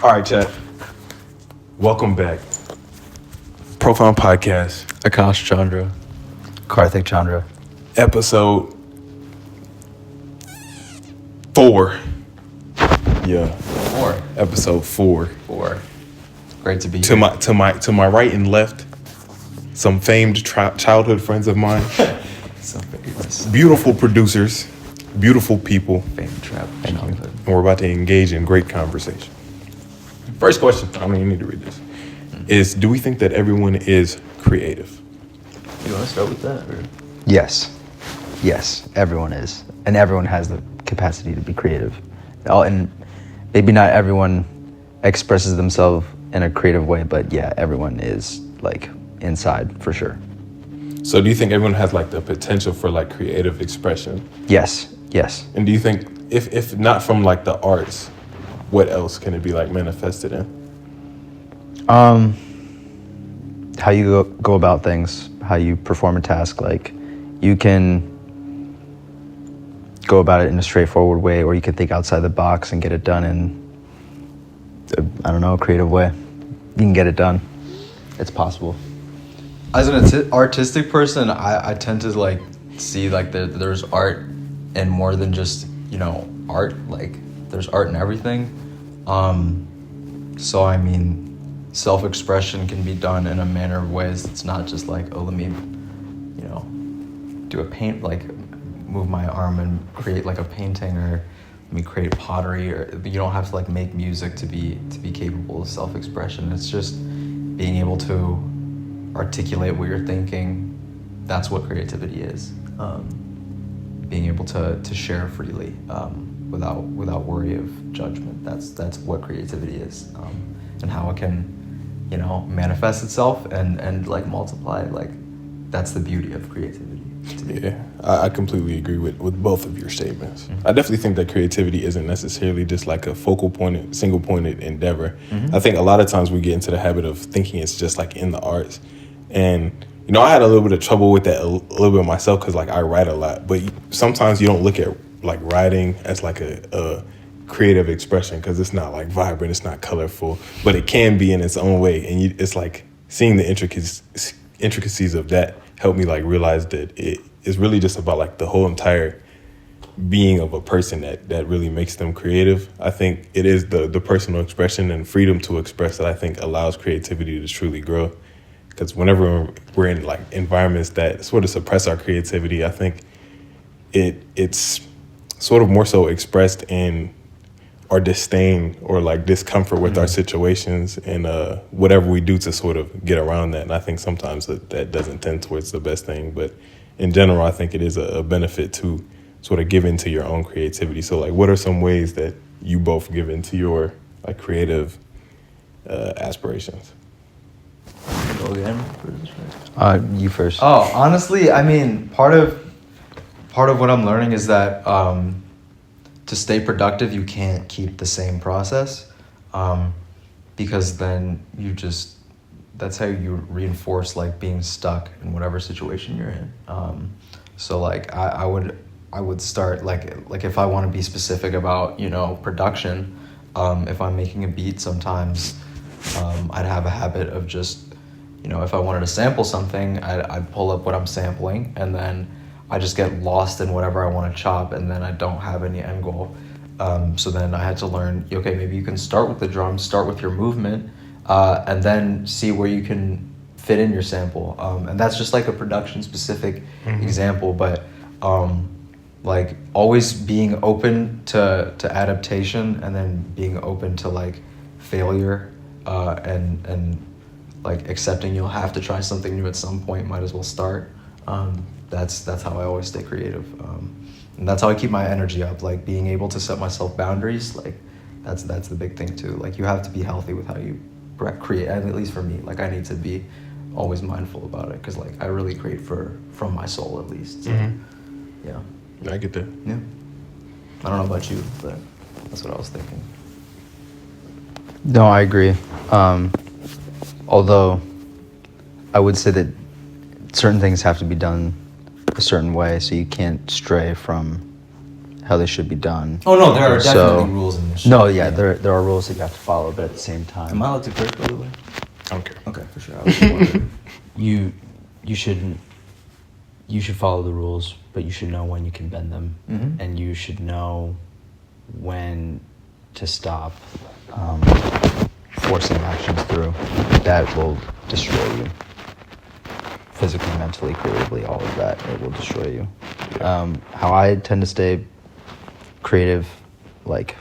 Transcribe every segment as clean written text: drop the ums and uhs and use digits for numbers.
All right, chat. Welcome back. Profound Podcast, Akaash Chandra. Karthik Chandra. episode 4. Yeah, 4. episode 4. 4. Great to be To here. to my right and left, some famed childhood friends of mine, So famous. beautiful producers, beautiful people, Famed trap. Thank you. and we're about to engage in great conversation. First question, I don't even need to read this, is do we think that everyone is creative? You want to start with that? Or? Yes. Yes, everyone is. And everyone has the capacity to be creative. And maybe not everyone expresses themselves in a creative way, but yeah, everyone is like inside for sure. So do you think everyone has like the potential for like creative expression? Yes, yes. And do you think if not from like the arts, what else can it be like manifested in? How you go about things, how you perform a task, like you can go about it in a straightforward way, or you can think outside the box and get it done in, a creative way. You can get it done. It's possible. As an artistic person, I tend to like see like there's art and more than just, art. Like there's art in everything. So I mean, self-expression can be done in a manner of ways. It's not just like, oh, let me, do a paint, like move my arm and create like a painting, or let me create pottery, or you don't have to like make music to be capable of self-expression. It's just being able to articulate what you're thinking. That's what creativity is. Being able to share freely without worry of judgment. That's what creativity is, and how it can, manifest itself and like multiply. Like that's the beauty of creativity. To me. Yeah, I completely agree with both of your statements. Mm-hmm. I definitely think that creativity isn't necessarily just like a single-pointed endeavor. Mm-hmm. I think a lot of times we get into the habit of thinking it's just like in the arts. And, I had a little bit of trouble with that a little bit myself because like I write a lot. But sometimes you don't look at like writing as like a creative expression because it's not like vibrant, it's not colorful, but it can be in its own way. And it's like seeing the intricacies of that helped me like realize that it is really just about like the whole entire being of a person that really makes them creative. I think it is the personal expression and freedom to express that I think allows creativity to truly grow. Because whenever we're in like environments that sort of suppress our creativity, I think it's sort of more so expressed in our disdain or like discomfort with our situations and whatever we do to sort of get around that. And I think sometimes that doesn't tend towards the best thing. But in general, I think it is a benefit to sort of give into your own creativity. So like, what are some ways that you both give into your like creative aspirations? Go again. You first. Oh, honestly, I mean, part of what I'm learning is that to stay productive, you can't keep the same process, because then that's how you reinforce like being stuck in whatever situation you're in. So like I would start like if I want to be specific about production, if I'm making a beat, sometimes I'd have a habit of just if I wanted to sample something, I'd pull up what I'm sampling, and then I just get lost in whatever I want to chop, and then I don't have any end goal. So then I had to learn, okay, maybe you can start with the drums, start with your movement, and then see where you can fit in your sample. And that's just like a production specific example, but like always being open to adaptation, and then being open to like failure, and like accepting you'll have to try something new at some point, might as well start. That's how I always stay creative, and that's how I keep my energy up. Like being able to set myself boundaries, like that's the big thing too. Like you have to be healthy with how you create, and at least for me, like I need to be always mindful about it, because like I really create from my soul at least. So, yeah, I get that. Yeah, I don't know about you, but that's what I was thinking. No, I agree. Although I would say that certain things have to be done a certain way, so you can't stray from how they should be done. Oh no, there are So- definitely rules in this shit. No, yeah, there are rules that you have to follow, but at the same time, Am I allowed to curse, by the way? I don't care. Okay, for sure. I was just wondering. you shouldn't. You should follow the rules, but you should know when you can bend them, Mhm. and you should know when to stop forcing actions through that will destroy you. Physically, mentally, creatively, all of that, it will destroy you. How I tend to stay creative, like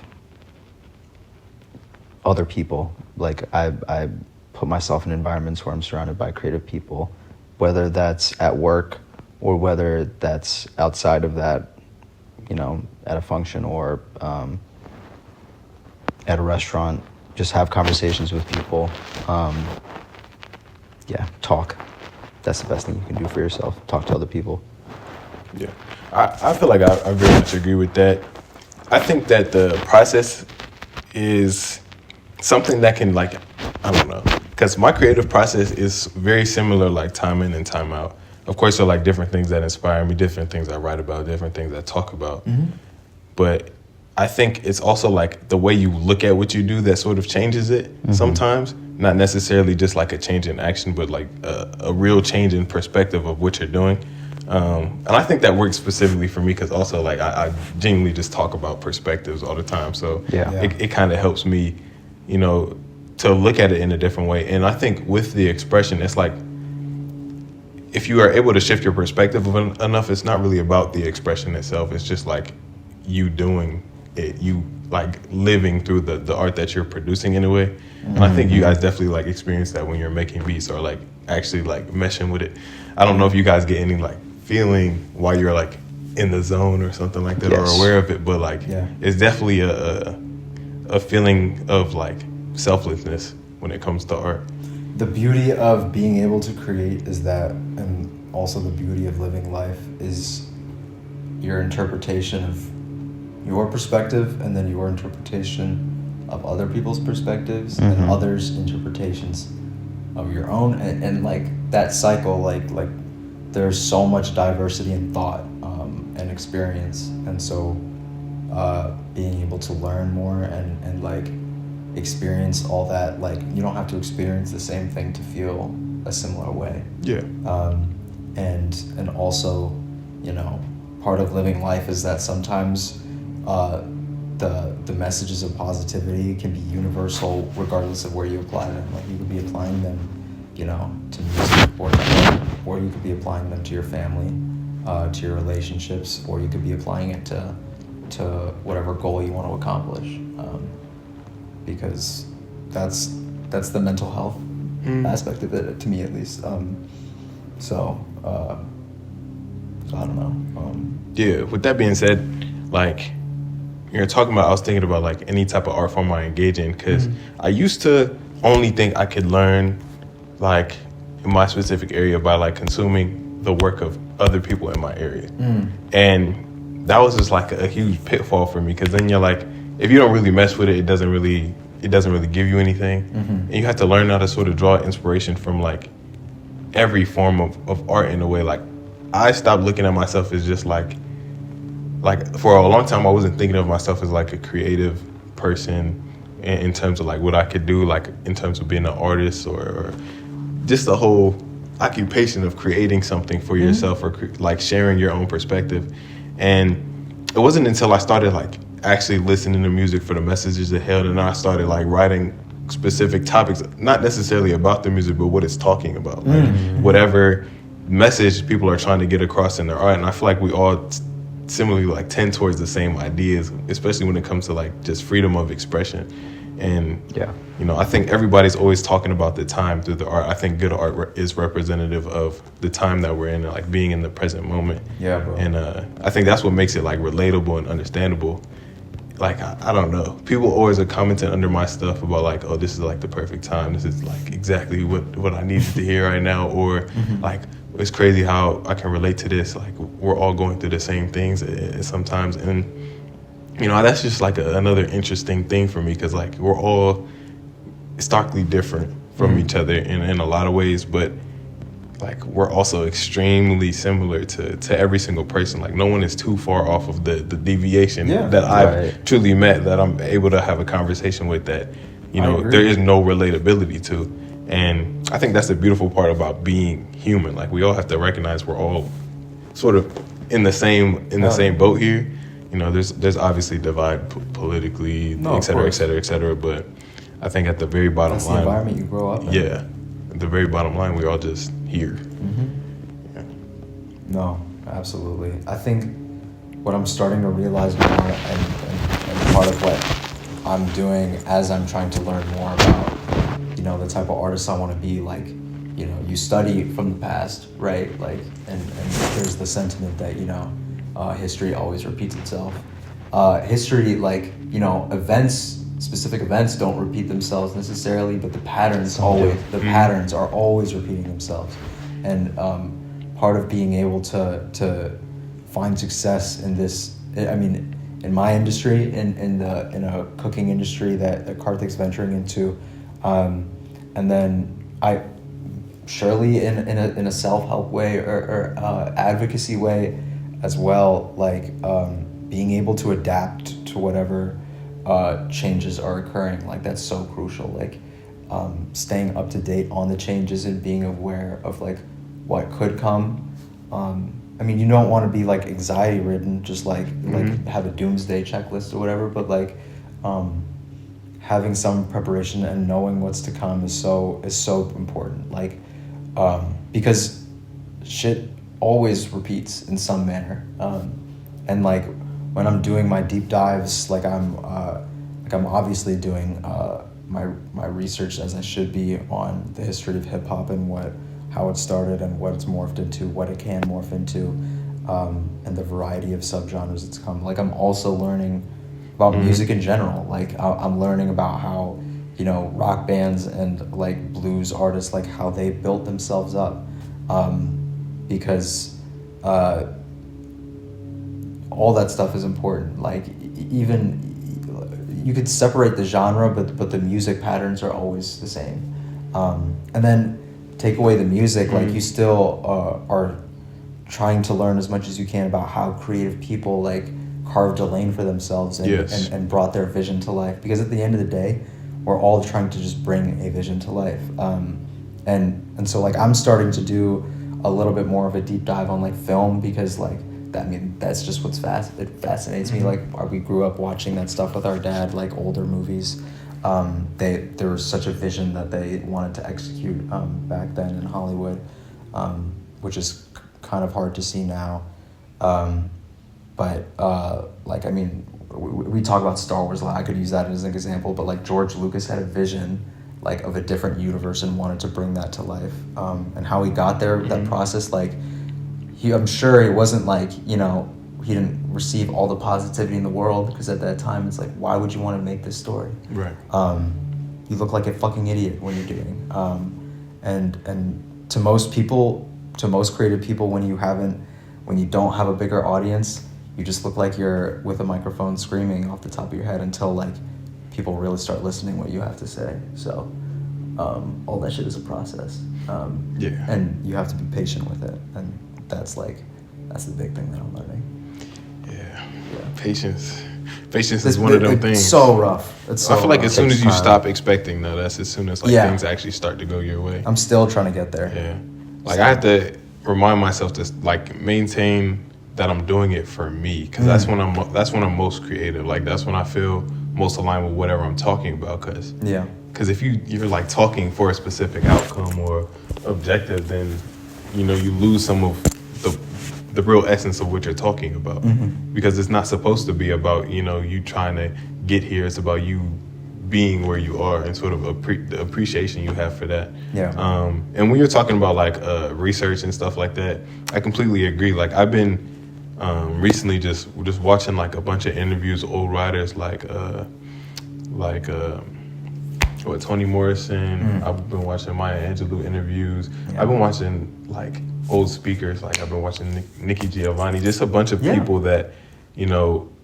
other people, like I put myself in environments where I'm surrounded by creative people, whether that's at work or whether that's outside of that, you know, at a function or at a restaurant. Just have conversations with people. Talk. That's the best thing you can do for yourself. Talk to other people. Yeah, I feel like I very much agree with that. I think that the process is something that can, like, I don't know, because my creative process is very similar, like time in and time out. Of course, there are like different things that inspire me, different things I write about, different things I talk about. Mm-hmm. But I think it's also like the way you look at what you do that sort of changes it sometimes. Not necessarily just like a change in action, but like a real change in perspective of what you're doing. And I think that works specifically for me because also like I genuinely just talk about perspectives all the time. So Yeah. it kind of helps me, you know, to look at it in a different way. And I think with the expression, it's like if you are able to shift your perspective enough, it's not really about the expression itself. It's just like you doing it, you like living through the art that you're producing in a way. And I think you guys definitely like experience that when you're making beats or like actually like meshing with it. I don't know if you guys get any like feeling while you're like in the zone or something like that Yes. or aware of it, but like Yeah. it's definitely a feeling of like selflessness when it comes to art. The beauty of being able to create is that, and also the beauty of living life is your interpretation of your perspective and then your interpretation of other people's perspectives and others' interpretations of your own, and like that cycle, like there's so much diversity in thought and experience, and so being able to learn more and like experience all that, like you don't have to experience the same thing to feel a similar way. Yeah. And also, you know, part of living life is that sometimes the messages of positivity can be universal regardless of where you apply them. Like you could be applying them, you know, to music or you could be applying them to your family, to your relationships, or you could be applying it to whatever goal you want to accomplish. Because that's the mental health aspect of it, to me at least. So I don't know. Yeah, with that being said, like you're talking about, I was thinking about like any type of art form I engage in, because I used to only think I could learn like in my specific area by like consuming the work of other people in my area. And that was just like a huge pitfall for me, because then you're like, if you don't really mess with it, it doesn't really give you anything. And you have to learn how to sort of draw inspiration from like every form of art in a way. Like I stopped looking at myself as just like for a long time I wasn't thinking of myself as like a creative person in terms of like what I could do, like in terms of being an artist or just the whole occupation of creating something for yourself or like sharing your own perspective. And it wasn't until I started like actually listening to music for the messages it held, and I started like writing specific topics, not necessarily about the music, but what it's talking about, like whatever message people are trying to get across in their art. And I feel like we all similarly like tend towards the same ideas, especially when it comes to like just freedom of expression. And you know, I think everybody's always talking about the time through the art. I think good art is representative of the time that we're in, like being in the present moment. Yeah, bro. And I think that's what makes it like relatable and understandable. Like I don't know, people always are commenting under my stuff about like, oh, this is like the perfect time, this is like exactly what I needed to hear right now, or like it's crazy how I can relate to this, like we're all going through the same things sometimes. And you know, that's just like another interesting thing for me, because like we're all starkly different from each other in a lot of ways, but like we're also extremely similar to every single person. Like no one is too far off of the deviation that I've truly met, that I'm able to have a conversation with, that there is no relatability to. And I think that's the beautiful part about being human. Like we all have to recognize we're all sort of in the same boat here. There's obviously divide politically, et cetera, et cetera, et cetera. But I think at the very bottom that's line, the environment you grow up in. Yeah, at the very bottom line, we're all just here. Yeah. No, absolutely. I think what I'm starting to realize more, and part of what I'm doing as I'm trying to learn more about, the type of artist I want to be, like, you study from the past, right? Like, and there's the sentiment that, history always repeats itself. History, like, specific events don't repeat themselves necessarily, but the patterns are always repeating themselves. And part of being able to find success in this, in my industry, in a cooking industry that Karthik's venturing into, and then I surely in a self-help way or advocacy way as well, like being able to adapt to whatever changes are occurring, like that's so crucial. Like staying up to date on the changes and being aware of like what could come. You don't want to be like anxiety ridden, just like have a doomsday checklist or whatever, but like having some preparation and knowing what's to come is so important. Like because shit always repeats in some manner, and like when I'm doing my deep dives, like I'm obviously doing my research as I should be on the history of hip hop and how it started and what it's morphed into, what it can morph into, and the variety of subgenres it's come. Like I'm also learning about music in general. Like I'm learning about how rock bands and like blues artists, like how they built themselves up, because all that stuff is important. Like even you could separate the genre, but the music patterns are always the same. And then take away the music, like you still are trying to learn as much as you can about how creative people like carved a lane for themselves and brought their vision to life. Because at the end of the day, we're all trying to just bring a vision to life. And so like I'm starting to do a little bit more of a deep dive on like film, because like that's just what's it fascinates me. Like we grew up watching that stuff with our dad, like older movies. There was such a vision that they wanted to execute back then in Hollywood, which is kind of hard to see now. But we talk about Star Wars a lot. I could use that as an example, but like George Lucas had a vision like of a different universe and wanted to bring that to life. And how he got there, that process, like I'm sure it wasn't like, he didn't receive all the positivity in the world, because at that time it's like, why would you want to make this story? Right. You look like a fucking idiot when you're doing. And to most people, to most creative people, when you don't have a bigger audience, you just look like you're with a microphone screaming off the top of your head until like people really start listening what you have to say. So all that shit is a process. And you have to be patient with it. And that's the big thing that I'm learning. Yeah. Patience is one of them things. It's so rough. I feel like as soon as you stop expecting, though, that's as soon as things actually start to go your way. I'm still trying to get there. Yeah. Like I have to remind myself to like maintain that I'm doing it for me, because that's when I'm most creative. Like that's when I feel most aligned with whatever I'm talking about. Because if you're like talking for a specific outcome or objective, then you lose some of the real essence of what you're talking about. Because it's not supposed to be about you trying to get here. It's about you being where you are and sort of the appreciation you have for that. And when you're talking about like research and stuff like that, I completely agree. Like I've been recently just watching like a bunch of interviews, old writers like Toni Morrison. I've been watching Maya Angelou interviews. I've been watching like old speakers. Like I've been watching Nikki Giovanni. Just a bunch of people that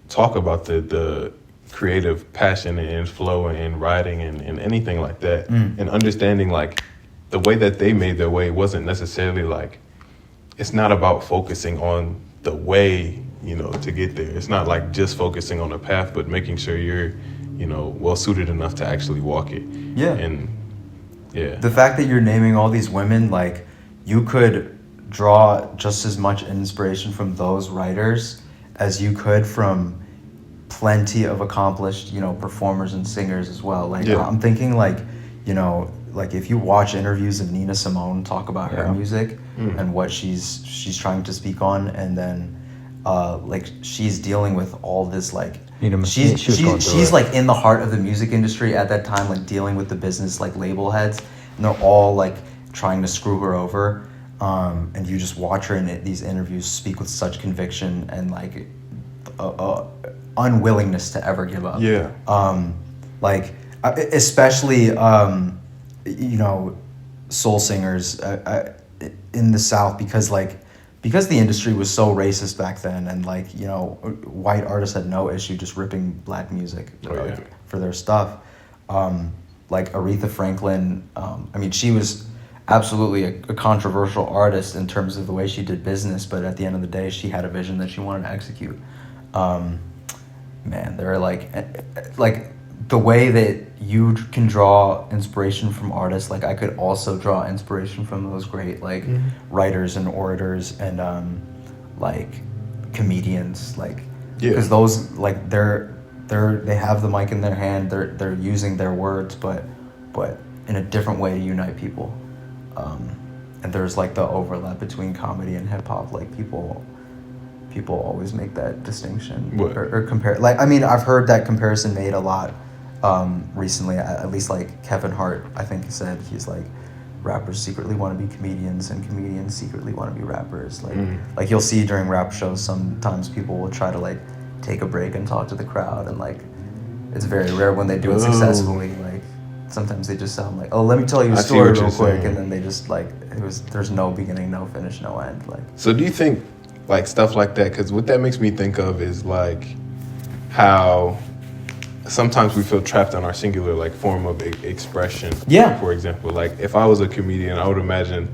talk about the creative passion and flow and writing and anything like that, and understanding like the way that they made their way wasn't necessarily like, it's not about focusing on the way, you know, to get there. It's not like just focusing on the path, but making sure you're, you know, well suited enough to actually walk it. Yeah. And yeah. The fact that you're naming all these women, like, you could draw just as much inspiration from those writers as you could from plenty of accomplished, you know, performers and singers as well. Like, Yeah. I'm thinking, like, you know, like if you watch interviews of Nina Simone talk about her music and what she's trying to speak on, and then like she's dealing with all this, like, she's like in the heart of the music industry at that time, like dealing with the business, like label heads, and they're all like trying to screw her over, and you just watch her in these interviews speak with such conviction and like unwillingness to ever give up. Yeah. Like especially you know, soul singers in the South, because the industry was so racist back then, and like, you know, white artists had no issue just ripping black music for their stuff. Like Aretha Franklin, I mean, she was absolutely a controversial artist in terms of the way she did business, but at the end of the day, she had a vision that she wanted to execute. Man, there are like the way that you can draw inspiration from artists, like I could also draw inspiration from those great like writers and orators and like comedians, like, because those, like, they have the mic in their hand, they're using their words, but in a different way to unite people. And there's like the overlap between comedy and hip hop, like people always make that distinction or compare. Like, I mean, I've heard that comparison made a lot recently. At least like Kevin Hart, I think, said he's like, rappers secretly want to be comedians and comedians secretly want to be rappers. Like like you'll see during rap shows sometimes people will try to like take a break and talk to the crowd, and like it's very rare when they do it successfully. Like sometimes they just sound like, oh, let me tell you a story real quick, and then they just like, there's no beginning, no finish, no end. Like, so do you think like stuff like that, because what that makes me think of is like how sometimes we feel trapped on our singular like form of expression. Yeah. For example, like if I was a comedian, I would imagine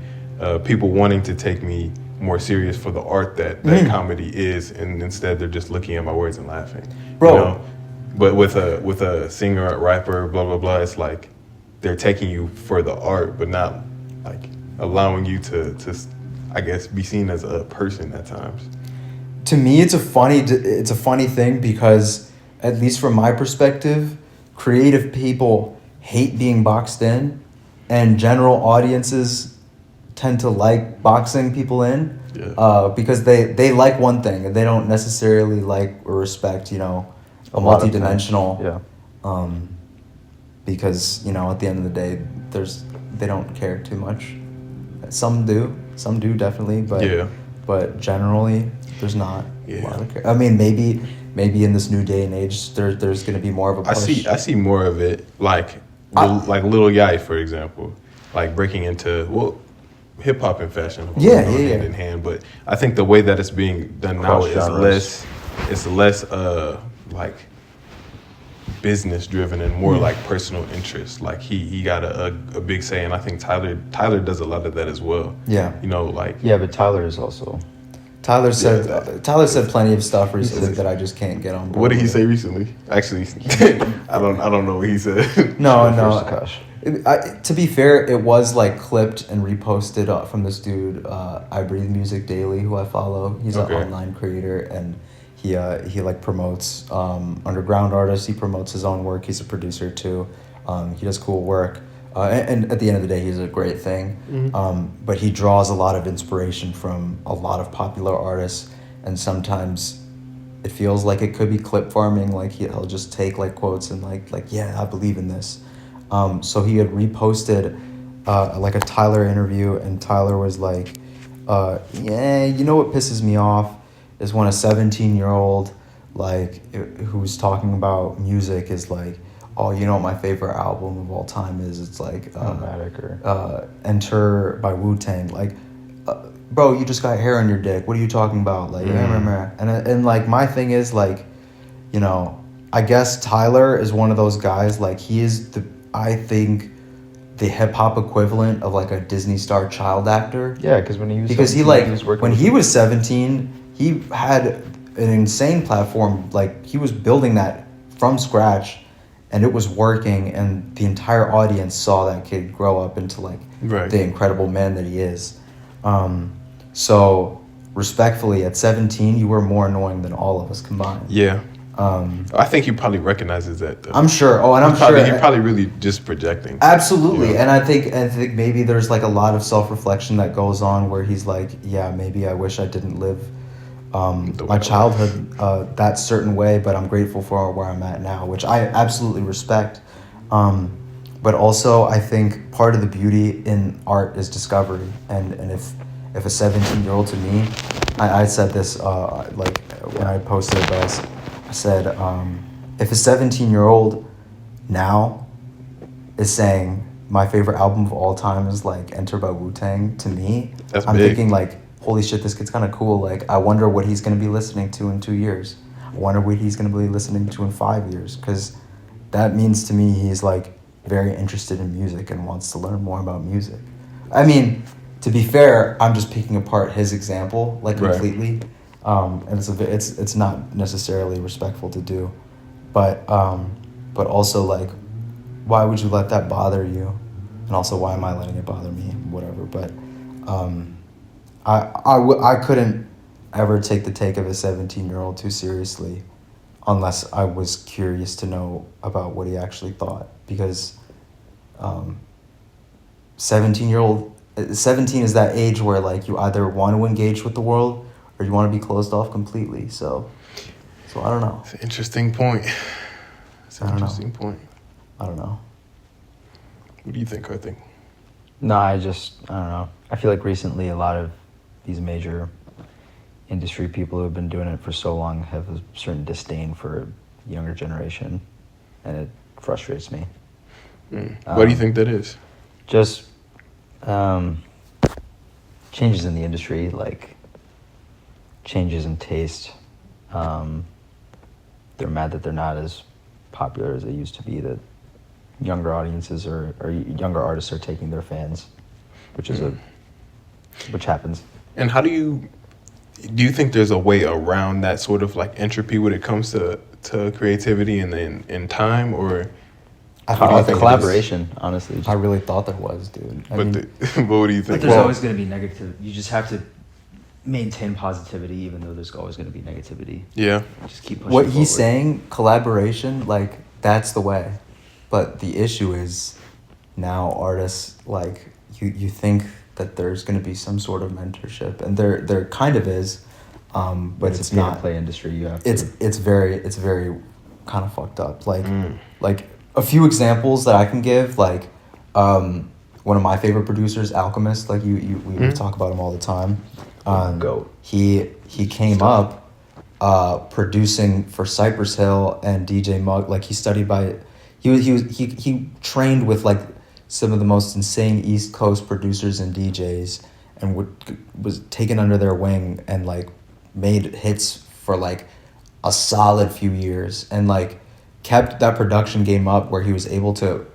people wanting to take me more serious for the art that comedy is, and instead they're just looking at my words and laughing. Bro. You know? But with a singer, a rapper, blah blah blah, it's like they're taking you for the art, but not like allowing you to I guess be seen as a person at times. To me, it's a funny thing, because at least from my perspective, creative people hate being boxed in, and general audiences tend to like boxing people in, because they like one thing and they don't necessarily like or respect, you know, a multidimensional. Because, you know, at the end of the day, they don't care too much. Some do definitely, but generally there's not a lot of care. I mean, maybe in this new day and age, there's going to be more of a push. I see more of it, like Lil Yachty, for example, like breaking into hip hop and fashion, hand in hand. But I think the way that it's being done now is less like business driven and more like personal interest. Like he got a big say, and I think Tyler does a lot of that as well. Yeah, you know, like but Tyler is also. Tyler said plenty of stuff recently that I just can't get on board. What did he say recently? Actually, I don't know what he said. No. To be fair, it was like clipped and reposted from this dude, I Breathe Music Daily, who I follow. He's an online creator, and he like promotes underground artists. He promotes his own work. He's a producer too. He does cool work. And at the end of the day, he's a great thing. But he draws a lot of inspiration from a lot of popular artists, and sometimes it feels like it could be clip farming. Like he'll just take like quotes and like I believe in this. So he had reposted like a Tyler interview, and Tyler was like, you know what pisses me off is when a 17-year-old like who's talking about music is like, oh, you know what my favorite album of all time is? It's like Enter by Wu-Tang. Like, bro, you just got hair on your dick. What are you talking about? Like, and like my thing is like, you know, I guess Tyler is one of those guys. Like he is I think the hip hop equivalent of like a Disney star child actor. Yeah, because when he was Because 17, was working when with he was 17, he had an insane platform. Like he was building that from scratch, and it was working, and the entire audience saw that kid grow up into like Right. the incredible man that he is. So respectfully, at 17, you were more annoying than all of us combined. Yeah. I think he probably recognizes that, though. I'm sure. Oh, and I'm sure He's probably really just projecting. absolutely. Yeah. And I think maybe there's like a lot of self-reflection that goes on where he's like, yeah, maybe I wish I didn't live my childhood that certain way, but I'm grateful for where I'm at now, which I absolutely respect. But also, I think part of the beauty in art is discovery. And if a 17-year-old to me, I said this like when I posted it, but I said, if a 17-year-old now is saying my favorite album of all time is like Enter by Wu-Tang, to me, That's I'm big. thinking like, holy shit, this kid's kind of cool. Like, I wonder what he's going to be listening to in 2 years. I wonder what he's going to be listening to in 5 years. Because that means to me he's like very interested in music and wants to learn more about music. I mean, to be fair, I'm just picking apart his example like Right. completely. And it's not necessarily respectful to do. But also like, why would you let that bother you? And also, why am I letting it bother me? Whatever. But I couldn't ever take the take of a 17-year-old too seriously unless I was curious to know about what he actually thought. Because 17 is that age where like you either want to engage with the world or you want to be closed off completely. So I don't know. It's an interesting point. It's an I don't know. interesting point. I don't know. What do you think, Karthik? No, I don't know. I feel like recently a lot of these major industry people who have been doing it for so long have a certain disdain for the younger generation, and it frustrates me. Why do you think that is? Just changes in the industry, like changes in taste. They're mad that they're not as popular as they used to be, that younger audiences or younger artists are taking their fans, which happens. And how do you think there's a way around that sort of like entropy when it comes to creativity and then in time, or I What do you think it Collaboration, honestly. I really thought there was, dude. I but mean, but what do you But think? there's always going to be negative. You just have to maintain positivity, even though there's always going to be negativity. Yeah. Just keep pushing what forward. he's saying, collaboration, like that's the way. But the issue is now artists like you think that there's going to be some sort of mentorship, and there kind of is, but it's a pay to not. play industry. You have It's very kind of fucked up. Like a few examples that I can give, like one of my favorite producers, Alchemist. Like we talk about him all the time. Goat. He came up producing for Cypress Hill and DJ Mugg. Like he studied by, he trained with like some of the most insane East Coast producers and DJs, and was taken under their wing and like made hits for like a solid few years, and like kept that production game up where he was able to,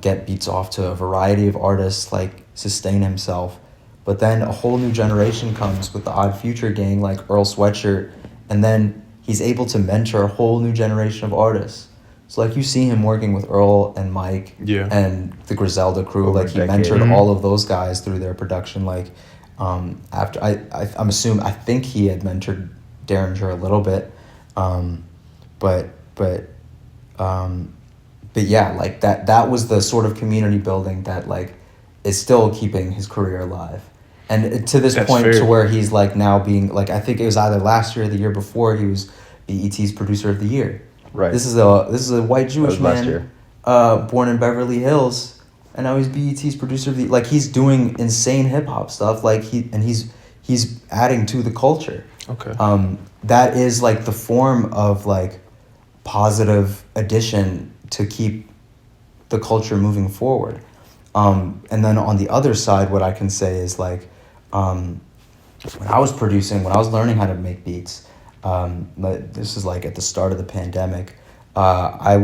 get beats off to a variety of artists, like sustain himself. But then a whole new generation comes with the Odd Future gang, like Earl Sweatshirt, and then he's able to mentor a whole new generation of artists. So like you see him working with Earl and Mike and the Griselda crew, Over like a he decade. mentored all of those guys through their production. Like after I think he had mentored Derringer a little bit, but yeah, like that was the sort of community building that like is still keeping his career alive. And to this That's point, fair. to where he's like now being like, I think it was either last year or the year before, he was BET's producer of the year. Right. This is a white Jewish was last man, year. born in Beverly Hills, and now he's BET's producer of the. Like he's doing insane hip hop stuff. Like he's adding to the culture. Okay. That is like the form of like positive addition to keep the culture moving forward. And then on the other side, what I can say is like, when I was learning how to make beats, this is like at the start of the pandemic, I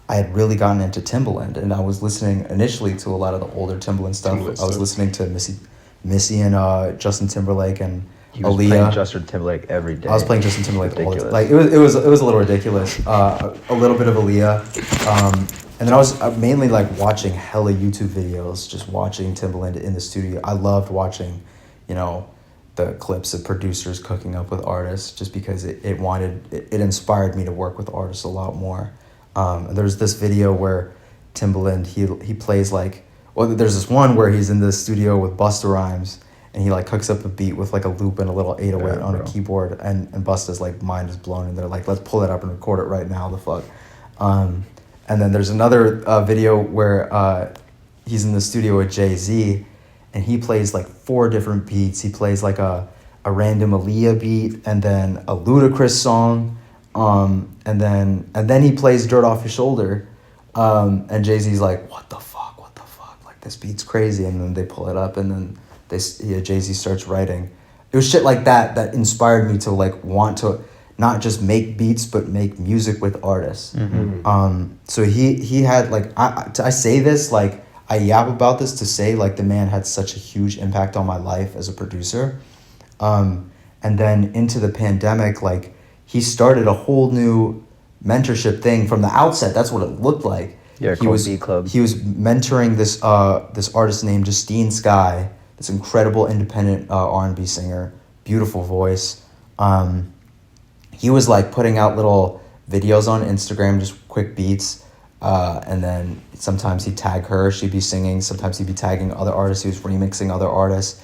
I had really gotten into Timbaland, and I was listening initially to a lot of the older Timbaland stuff. I was listening to Missy and Justin Timberlake and He was Aaliyah. playing Justin Timberlake every day. I was playing Justin Timberlake all the time. Ridiculous. Like it was a little ridiculous. A little bit of Aaliyah, and then I was mainly like watching hella YouTube videos, just watching Timbaland in the studio. I loved watching, you know, the clips of producers cooking up with artists, just because it inspired me to work with artists a lot more. There's this video where Timbaland he plays like, well, there's this one where he's in the studio with Busta Rhymes, and he like cooks up a beat with like a loop and a little 808 on a keyboard, and Busta's like mind is blown, and they're like, let's pull it up and record it right now, the fuck. And then there's another video where he's in the studio with Jay-Z, and he plays like 4 different beats. He plays like a random Aaliyah beat, and then a Ludacris song, and then he plays Dirt Off Your Shoulder, and Jay-Z's like, what the fuck, like this beat's crazy, and then they pull it up, and then Jay-Z starts writing. It was shit like that inspired me to like want to not just make beats but make music with artists. So he had like, I say this, like I yap about this to say like the man had such a huge impact on my life as a producer. And then into the pandemic, like he started a whole new mentorship thing from the outset. That's what it looked like. Yeah, he was B Club. He was mentoring this artist named Justine Skye, this incredible independent R&B singer, beautiful voice. He was like putting out little videos on Instagram, just quick beats, and then sometimes he'd tag her, she'd be singing. Sometimes he'd be tagging other artists. He was remixing other artists,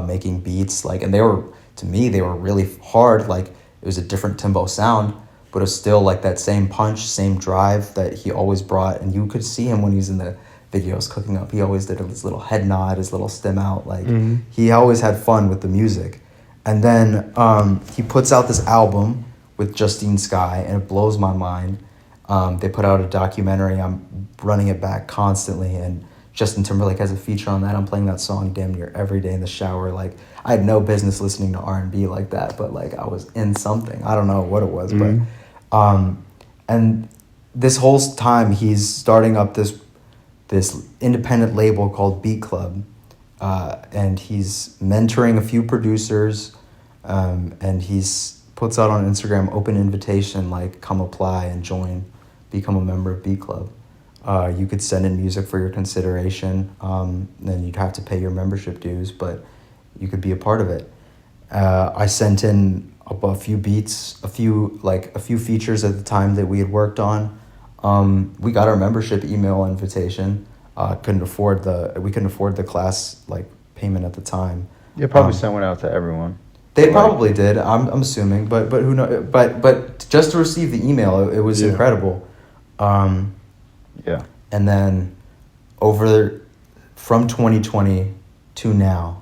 making beats. Like, and they were, to me, they were really hard. Like, it was a different Timbo sound, but it was still like that same punch, same drive that he always brought. And you could see him when he's in the videos cooking up. He always did his little head nod, his little stem out. Like, he always had fun with the music. And then he puts out this album with Justine Skye, and it blows my mind. They put out a documentary. I'm running it back constantly, and Justin Timberlake has a feature on that. I'm playing that song damn near every day in the shower. Like, I had no business listening to R&B like that, but like I was in something. I don't know what it was, but and this whole time he's starting up this independent label called Beat Club, and he's mentoring a few producers, and he's puts out on Instagram open invitation, like come apply and join, become a member of Beat Club. You could send in music for your consideration, then you'd have to pay your membership dues, but you could be a part of it. I sent in a few beats, a few features at the time that we had worked on. We got our membership email invitation. We couldn't afford the class like payment at the time. You probably sent one out to everyone. They probably did. I'm assuming, but who knows? But just to receive the email, it was incredible. Yeah. And then from 2020 to now,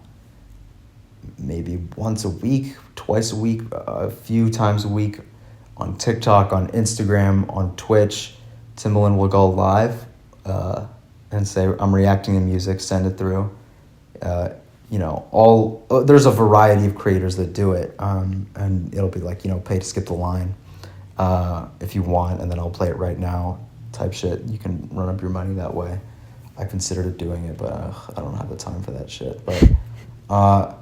maybe once a week, twice a week, a few times a week, on TikTok, on Instagram, on Twitch, Timbaland will go live and say, I'm reacting to music, send it through. There's a variety of creators that do it, and it'll be like, pay to skip the line if you want, and then I'll play it right now type shit. You can run up your money that way. I considered doing it, but I don't have the time for that shit. But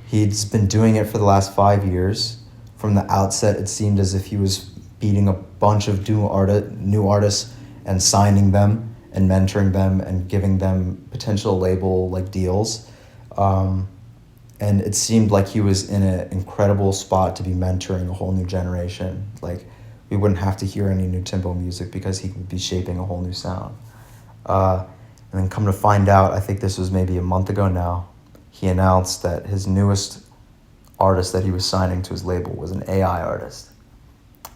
he's been doing it for the last 5 years. From the outset, it seemed as if he was beating a bunch of new artists and signing them and mentoring them and giving them potential label like deals. And it seemed like he was in an incredible spot to be mentoring a whole new generation. Like, we wouldn't have to hear any new Timbo music because he would be shaping a whole new sound. And then come to find out, I think this was maybe a month ago now, he announced that his newest artist that he was signing to his label was an AI artist.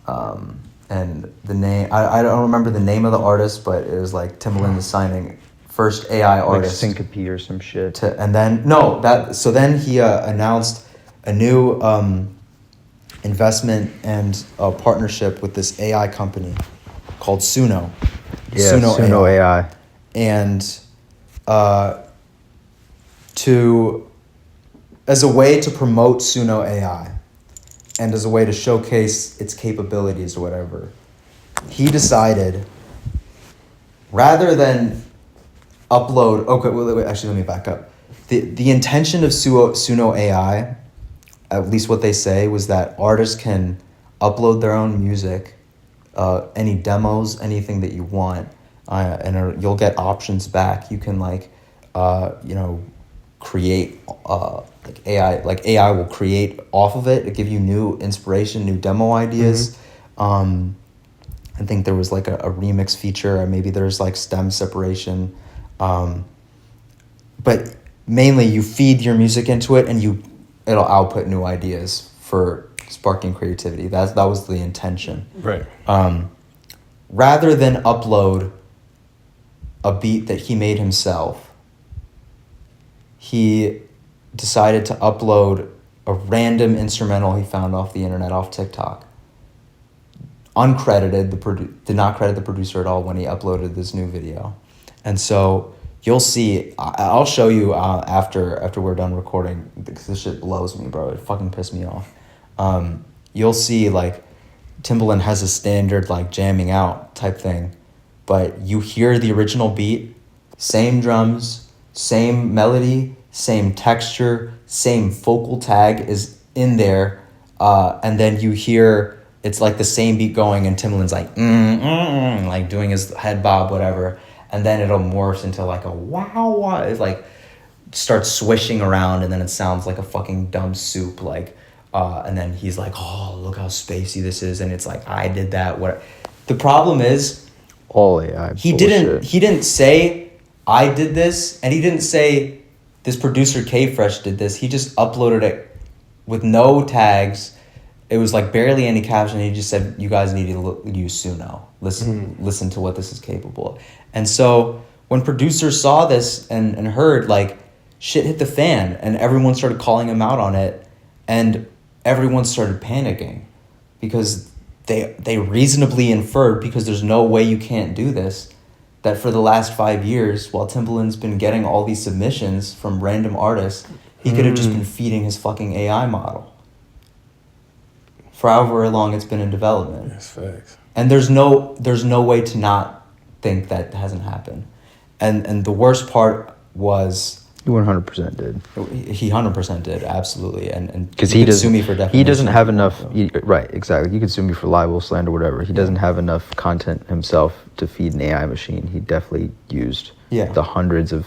And the name, I don't remember the name of the artist, but it was like Timbaland is signing first AI artist. Like Syncope or some shit. So then he announced a new investment and a partnership with this AI company called Suno. Yeah, Suno AI. And as a way to promote Suno AI and as a way to showcase its capabilities or whatever, he decided rather than upload. Okay, wait, actually, let me back up. The intention of Suno AI, at least what they say, was that artists can upload their own music, any demos, anything that you want, and you'll get options back. You can create AI will create off of it. It give you new inspiration, new demo ideas. I think there was like a remix feature, or maybe there's like stem separation. But mainly you feed your music into it and it'll output new ideas for sparking creativity. That was the intention. Right. Rather than upload a beat that he made himself, he decided to upload a random instrumental he found off the internet, off TikTok. Uncredited, did not credit the producer at all when he uploaded this new video. And so you'll see, I'll show you after we're done recording, because this shit blows me, bro. It fucking pissed me off. You'll see like Timbaland has a standard like jamming out type thing, but you hear the original beat, same drums, same melody, same texture, same vocal tag is in there, and then you hear it's like the same beat going and Timbaland's like like doing his head bob, whatever, and then it'll morph into like a wow, it like starts swishing around, and then it sounds like a fucking dumb soup, like and then he's like, oh, look how spacey this is, and it's like, I did that. What the problem is, all AI he bullshit. he didn't say I did this, and he didn't say this producer K-Fresh did this. He just uploaded it with no tags. It was like barely any caption. He just said, you guys need to use Suno. Listen to what this is capable of. And so when producers saw this and heard, like, shit hit the fan, and everyone started calling him out on it, and everyone started panicking because they reasonably inferred, because there's no way you can't do this, that for the last 5 years, while Timbaland's been getting all these submissions from random artists, he could have just been feeding his fucking AI model for however long it's been in development. That's facts. And there's no way to not think that hasn't happened. And the worst part was, He 100% did. he 100% did, absolutely. And Because he could sue me for defamation. He doesn't have enough. Right, exactly. You could sue me for libel, slander, whatever. He doesn't have enough content himself to feed an AI machine. He definitely used the hundreds of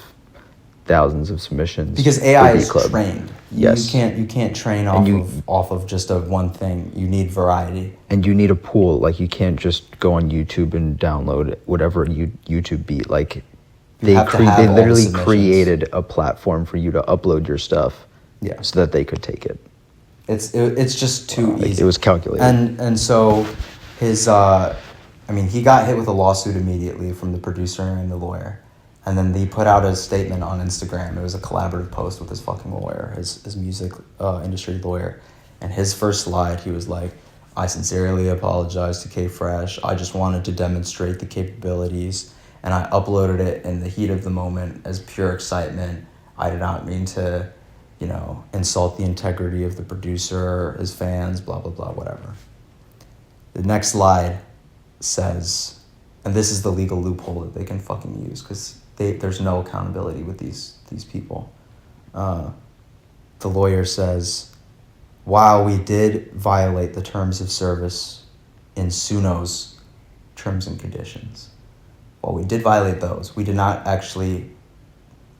thousands of submissions. Because AI for is Beat Club. trained. Yes. You can't train off of just a one thing. You need variety. And you need a pool. Like, you can't just go on YouTube and download whatever YouTube beat. Like, they literally created a platform for you to upload your stuff, so that they could take it. It's just too easy. It was calculated. And so his he got hit with a lawsuit immediately from the producer and the lawyer, and then he put out a statement on Instagram. It was a collaborative post with his fucking lawyer, his music industry lawyer, and his first slide, he was like, "I sincerely apologize to K-Fresh. I just wanted to demonstrate the capabilities, and I uploaded it in the heat of the moment as pure excitement. I did not mean to, insult the integrity of the producer, his fans, blah, blah, blah, whatever." The next slide says, and this is the legal loophole that they can fucking use, because there's no accountability with these people. The lawyer says, "While we did violate the terms of service in Suno's terms and conditions, while we did violate those, we did not actually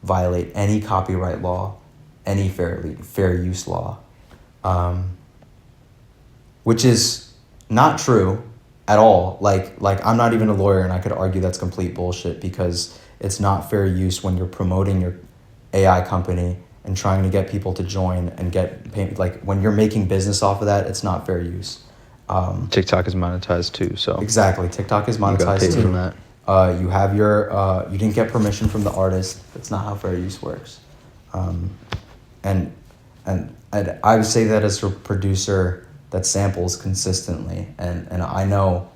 violate any copyright law, any fair use law," which is not true at all. Like I'm not even a lawyer, and I could argue that's complete bullshit, because it's not fair use when you're promoting your AI company and trying to get people to join and get paid. Like, when you're making business off of that, it's not fair use. TikTok is monetized too, so exactly, TikTok is monetized you got paid too. from that. You have you didn't get permission from the artist. That's not how fair use works. And I would say that as a producer that samples consistently, and I know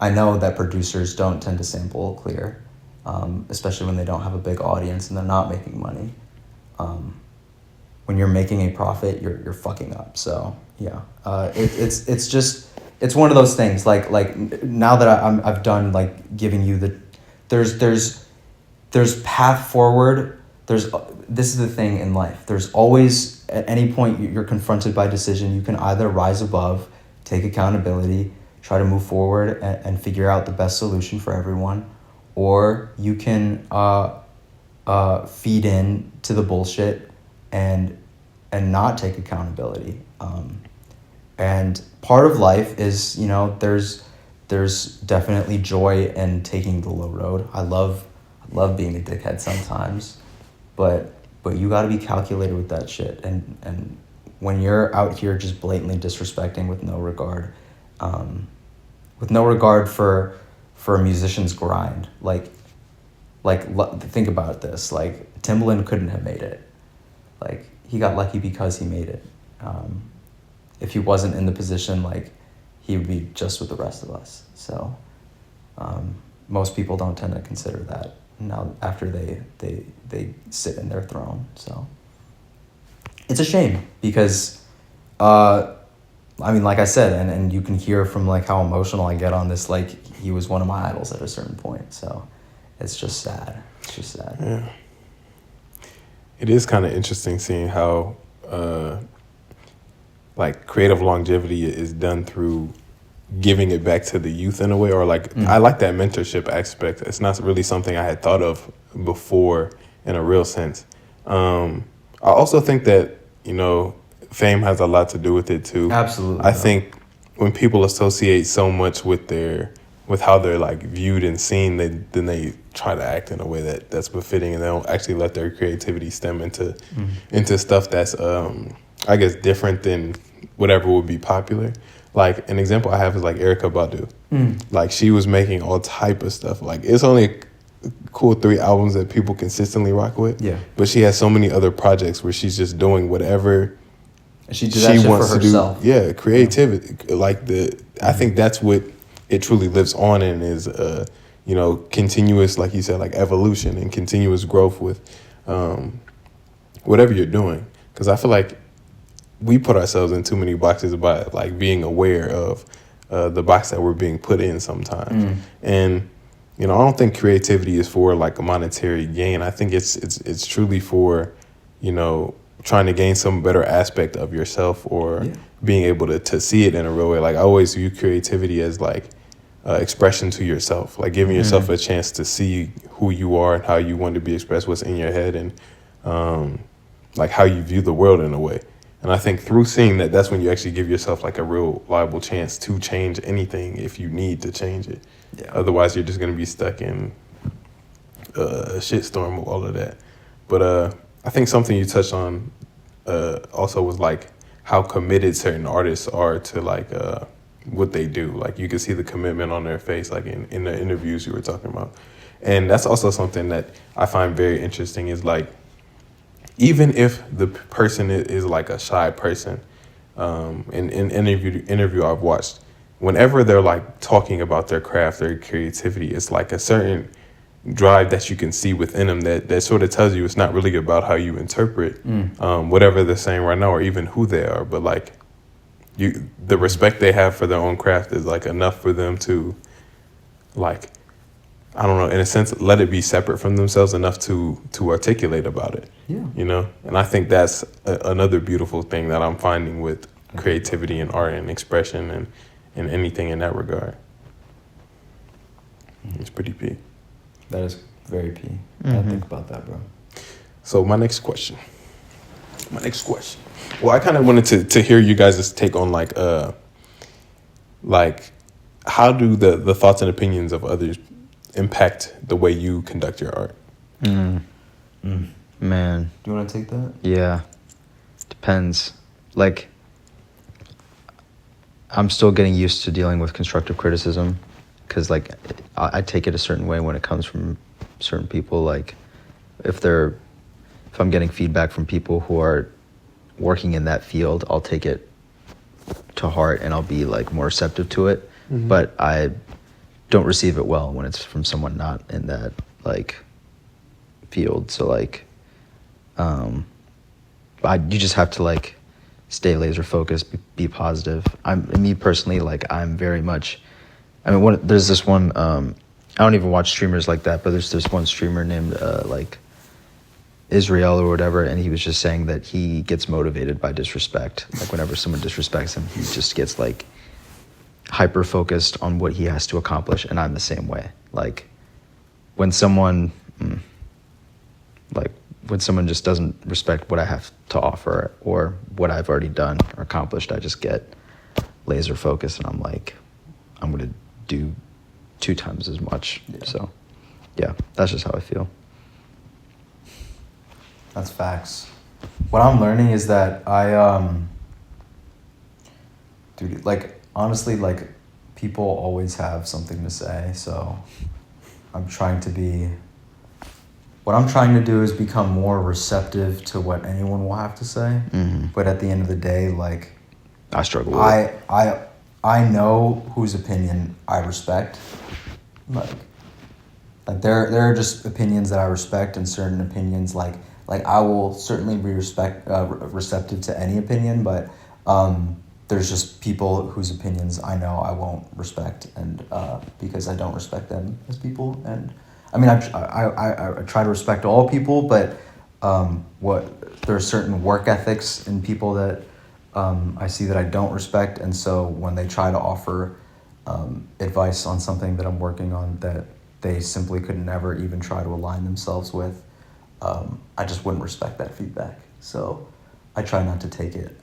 that producers don't tend to sample clear, especially when they don't have a big audience and they're not making money. When you're making a profit, you're fucking up. So yeah, it's one of those things. Like now that I've done like giving you there's path forward. This is the thing in life. There's always, at any point you're confronted by decision, you can either rise above, take accountability, try to move forward and figure out the best solution for everyone, or you can feed in to the bullshit and not take accountability. And part of life is, there's definitely joy in taking the low road. I love being a dickhead sometimes, but you got to be calculated with that shit. And when you're out here just blatantly disrespecting with no regard for a musician's grind, like think about this. Like Timbaland couldn't have made it. Like he got lucky because he made it. If he wasn't in the position, like he would be just with the rest of us. So most people don't tend to consider that now after they sit in their throne. So it's a shame because like I said, and you can hear from like how emotional I get on this, like he was one of my idols at a certain point. So it's just sad. Yeah. It is kind of interesting seeing how like creative longevity is done through giving it back to the youth in a way, or like I like that mentorship aspect. It's not really something I had thought of before in a real sense. I also think that, fame has a lot to do with it too. Absolutely. I think when people associate so much with how they're like viewed and seen, then they try to act in a way that's befitting, and they don't actually let their creativity stem into stuff that's I guess different than whatever would be popular. Like an example I have is like Erykah Badu. Like she was making all type of stuff. Like it's only a cool 3 albums that people consistently rock with. Yeah. But she has so many other projects where she's just doing whatever she did that shit wants for herself. to do. Yeah, creativity. Yeah. Like I think that's what it truly lives on in is continuous, like you said, like evolution and continuous growth with whatever you're doing. Because I feel like we put ourselves in too many boxes by like being aware of the box that we're being put in sometimes. And I don't think creativity is for like a monetary gain. I think it's truly for trying to gain some better aspect of yourself, or being able to see it in a real way. Like I always view creativity as like expression to yourself, like giving yourself a chance to see who you are and how you want to be expressed, what's in your head, and like how you view the world in a way. And I think through seeing that, that's when you actually give yourself like a real viable chance to change anything if you need to change it. Yeah. Otherwise, you're just going to be stuck in a shitstorm of all of that. But I think something you touched on also was like how committed certain artists are to like what they do. Like you can see the commitment on their face, like in the interviews you were talking about. And that's also something that I find very interesting is like, even if the person is like a shy person, in interview I've watched, whenever they're like talking about their craft, their creativity, it's like a certain drive that you can see within them that sort of tells you it's not really about how you interpret whatever they're saying right now or even who they are, but like the respect they have for their own craft is like enough for them to like, I don't know, in a sense, let it be separate from themselves enough to articulate about it. Yeah. And I think that's another beautiful thing that I'm finding with creativity and art and expression and anything in that regard. It's pretty P. That is very P. I think about that, bro. So my next question. Well, I kind of wanted to hear you guys' take on like how do the thoughts and opinions of others impact the way you conduct your art? Man. Do you want to take that? Yeah. Depends. Like, I'm still getting used to dealing with constructive criticism because, like, I take it a certain way when it comes from certain people. Like, if I'm getting feedback from people who are working in that field, I'll take it to heart and I'll be, like, more receptive to it. But I don't receive it well when it's from someone not in that like field. So like, you just have to like stay laser focused, be positive. Me personally, like I'm very much. I mean, there's this one I don't even watch streamers like that, but there's this one streamer named like Israel or whatever, and he was just saying that he gets motivated by disrespect. Like whenever someone disrespects him, he just gets like hyper focused on what he has to accomplish, and I'm the same way. Like when someone just doesn't respect what I have to offer or what I've already done or accomplished, I just get laser focused, and I'm like, I'm gonna do 2 times as much. Yeah. So yeah, that's just how I feel. That's facts. What I'm learning is that dude, like honestly, like people always have something to say, so what I'm trying to do is become more receptive to what anyone will have to say. Mm-hmm. But at the end of the day, like I struggle with it. I know whose opinion I respect. Like there are just opinions that I respect, and certain opinions like I will certainly be receptive to any opinion, but there's just people whose opinions I know I won't respect, and because I don't respect them as people. And I mean, I try to respect all people, but there are certain work ethics in people that I see that I don't respect, and so when they try to offer advice on something that I'm working on that they simply could never even try to align themselves with, I just wouldn't respect that feedback. So I try not to take it.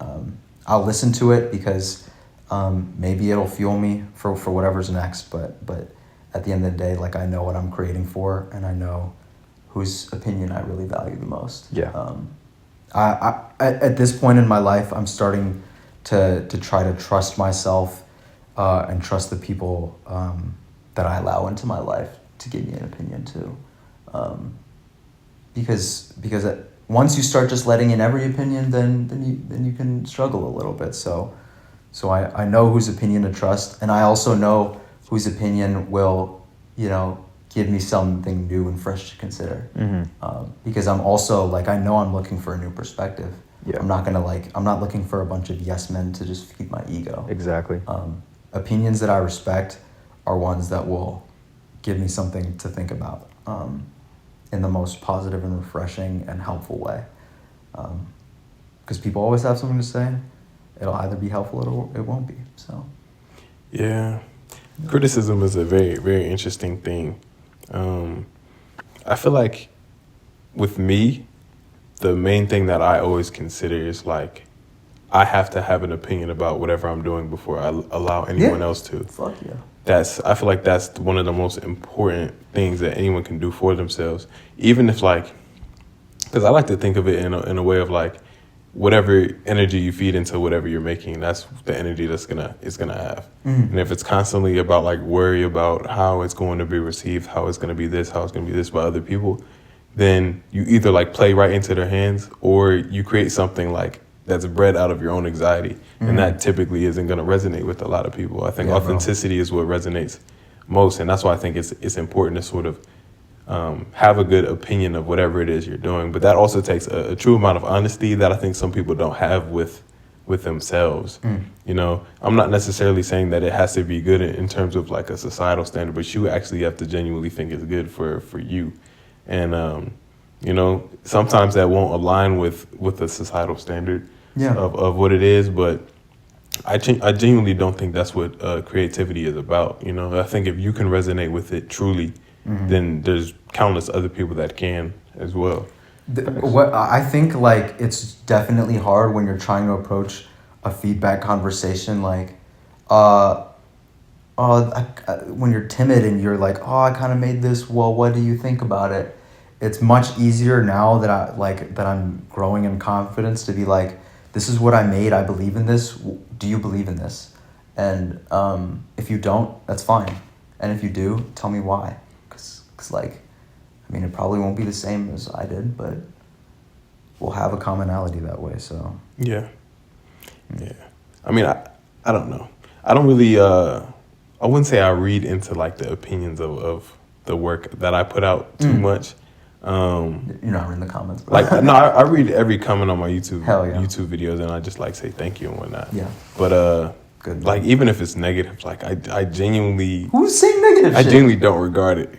I'll listen to it because maybe it'll fuel me for whatever's next, but at the end of the day, like I know what I'm creating for, and I know whose opinion I really value the most. Yeah. I at this point in my life, I'm starting to try to trust myself and trust the people that I allow into my life to give me an opinion too. Because once you start just letting in every opinion, then you can struggle a little bit. So I know whose opinion to trust, and I also know whose opinion will, give me something new and fresh to consider. Mm-hmm. Because I'm also like, I know I'm looking for a new perspective. Yeah. I'm not looking for a bunch of yes men to just feed my ego. Exactly. Opinions that I respect are ones that will give me something to think about in the most positive and refreshing and helpful way. Because people always have something to say. It'll either be helpful or it won't be. So. Yeah. Criticism is a very, very interesting thing. I feel like with me, the main thing that I always consider is like, I have to have an opinion about whatever I'm doing before I allow anyone else to. Fuck yeah. I feel like that's one of the most important things that anyone can do for themselves. Even if because I like to think of it in a way of like, whatever energy you feed into whatever you're making, that's the energy it's gonna have. Mm. And if it's constantly about like worry about how it's going to be received, how it's gonna be this by other people, then you either like play right into their hands, or you create something like that's bred out of your own anxiety. Mm. And that typically isn't gonna resonate with a lot of people. I think authenticity is what resonates most, and that's why I think it's important to sort of have a good opinion of whatever it is you're doing. But that also takes a true amount of honesty that I think some people don't have with themselves. I'm not necessarily saying that it has to be good in terms of like a societal standard, but you actually have to genuinely think it's good for you. And sometimes that won't align with the societal standard of what it is, but I genuinely don't think that's what creativity is about. I think if you can resonate with it truly, then there's countless other people that can as well. What I think, like, it's definitely hard when you're trying to approach a feedback conversation, like, when you're timid and you're like, I kind of made this. Well, what do you think about it? It's much easier now that I'm growing in confidence to be like, this is what I made. I believe in this. Do you believe in this? And if you don't, that's fine. And if you do, tell me why. Because it probably won't be the same as I did, but we'll have a commonality that way. So yeah. I mean, I don't know. I don't really. I wouldn't say I read into like the opinions of the work that I put out too much. You're not reading the comments, bro. I read every comment on my YouTube Hell yeah. YouTube videos, and I just like say thank you and whatnot. Yeah. But Good. Like even if it's negative, like I genuinely, Who's saying negative I shit? genuinely don't regard it.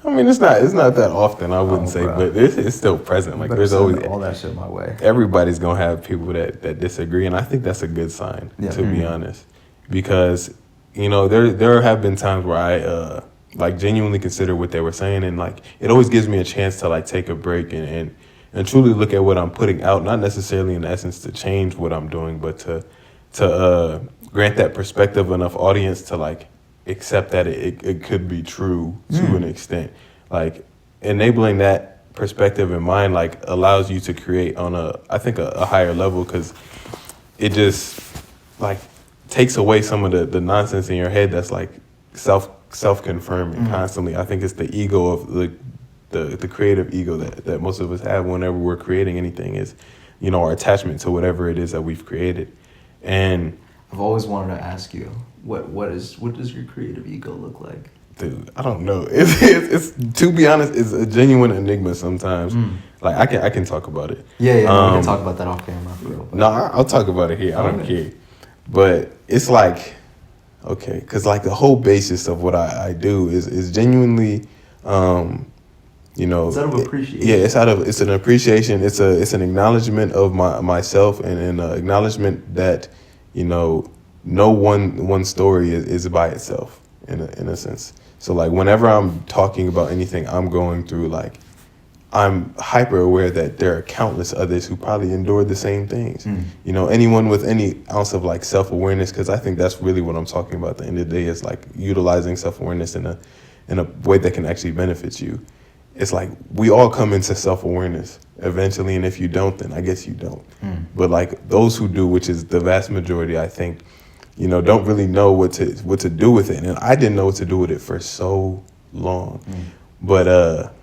I mean, it's not that often. I wouldn't say, bro. but it's still present. Like Better there's send always all that shit my way. everybody's gonna have people that disagree, and I think that's a good sign, Yeah. to be honest, because there have been times where I like genuinely consider what they were saying, and like it always gives me a chance to like take a break and truly look at what I'm putting out, not necessarily in essence to change what I'm doing, but to grant that perspective enough audience to like accept that it could be true to an extent. Like enabling that perspective in mind like allows you to create on I think a higher level, because it just like takes away some of the nonsense in your head that's like self-confirming constantly. I think it's the ego of the creative ego that most of us have whenever we're creating anything, is our attachment to whatever it is that we've created. And I've always wanted to ask you, what does your creative ego look like? dude, I don't know. It's to be honest, it's a genuine enigma sometimes. Like I can talk about it. Yeah, we can talk about that off camera. For real, No, I'll talk about it here. I don't care. But it's like, okay, because like the whole basis of what I do is genuinely, It's out of appreciation. It's an appreciation. It's an acknowledgement of myself and an acknowledgement that no one story is by itself in a sense. So like whenever I'm talking about anything I'm going through, like I'm hyper aware that there are countless others who probably endured the same things. Anyone with any ounce of like self-awareness, because I think that's really what I'm talking about at the end of the day, is like utilizing self-awareness in a way that can actually benefit you. It's like we all come into self-awareness eventually, and if you don't, then I guess you don't. But like those who do, which is the vast majority, I think, don't really know what to do with it. And I didn't know what to do with it for so long. But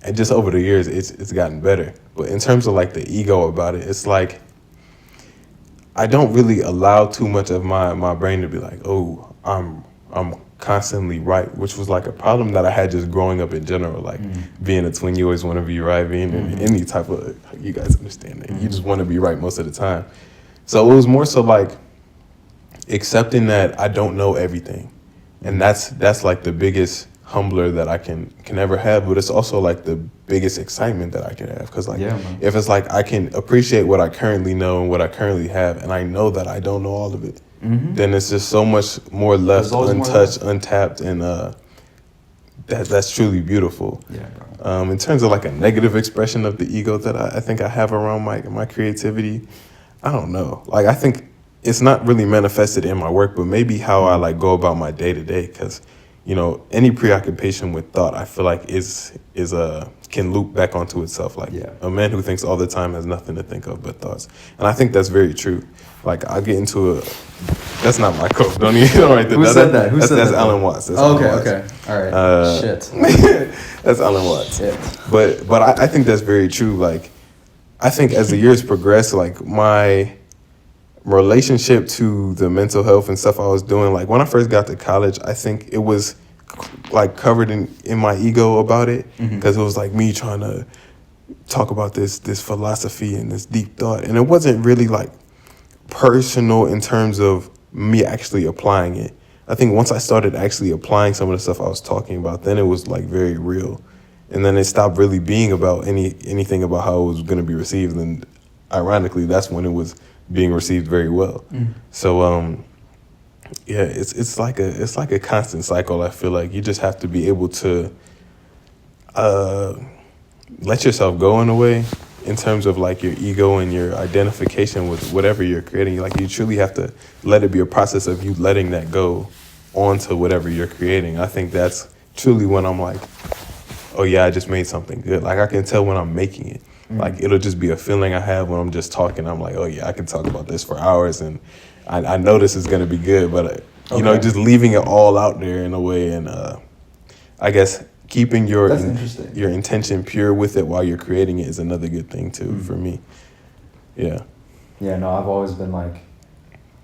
and just over the years, it's gotten better. But in terms of like the ego about it, it's like I don't really allow too much of my brain to be like, oh, I'm constantly right, which was like a problem that I had just growing up in general. Like being a twin, you always want to be right. Being in any type of, you guys understand that. You just want to be right most of the time. So it was more so like accepting that I don't know everything. And that's like the biggest humbler that I can ever have, but it's also like the biggest excitement that I can have, because like if it's like I can appreciate what I currently know and what I currently have, and I know that I don't know all of it, then it's just so much more left untouched, untapped, and that's truly beautiful. In terms of like a negative expression of the ego that I think I have around my creativity, I don't know. Like I think it's not really manifested in my work, but maybe how I like go about my day to day, because any preoccupation with thought, I feel like is can loop back onto itself. Like a man who thinks all the time has nothing to think of but thoughts, and I think that's very true. Like I get into that's not my quote. Don't even write that. Who said that? That's Alan Watts. That's okay, Alan Watts. okay, all right. Shit. That's Alan Watts. Shit. But I think that's very true. Like I think as the years progress, like my relationship to the mental health and stuff I was doing, like when I first got to college, I think it was like covered in my ego about it, because it was like me trying to talk about this philosophy and this deep thought, and it wasn't really like personal in terms of me actually applying it. I think once I started actually applying some of the stuff I was talking about, then it was like very real, and then it stopped really being about anything about how it was going to be received, and ironically that's when it was being received very well. So it's like a constant cycle. I feel like you just have to be able to let yourself go in a way, in terms of like your ego and your identification with whatever you're creating. Like you truly have to let it be a process of you letting that go onto whatever you're creating. I think that's truly when I'm like, oh yeah, I just made something good. Like I can tell when I'm making it. Like it'll just be a feeling I have when I'm just talking. I'm like, oh yeah, I can talk about this for hours, and I know this is gonna be good. But just leaving it all out there in a way, and I guess keeping your intention pure with it while you're creating it is another good thing too for me. Yeah. Yeah. No, I've always been like,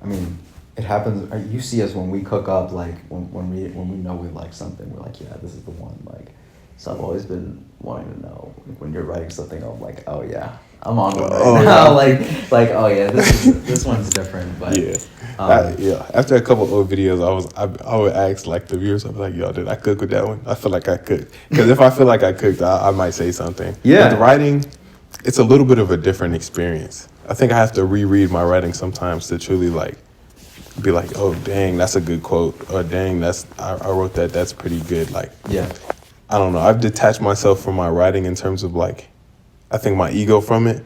I mean, it happens. You see us when we cook up, like when we know we like something, we're like, yeah, this is the one. Like, So I've always been wanting to know when you're writing something. I'm like, oh yeah, I'm on one Oh, right now. yeah. like oh yeah, this one's different. But Yeah. um, Yeah. After a couple old videos, I would ask like the viewers, I'm like, yo, did I cook with that one? I feel like I cooked. Because if I feel like I cooked, I might say something. Yeah. With writing, it's a little bit of a different experience. I think I have to reread my writing sometimes to truly like be like, oh dang, that's a good quote, or dang, I wrote that. That's pretty good. Like, Yeah. I don't know. I've detached myself from my writing in terms of like, I think my ego from it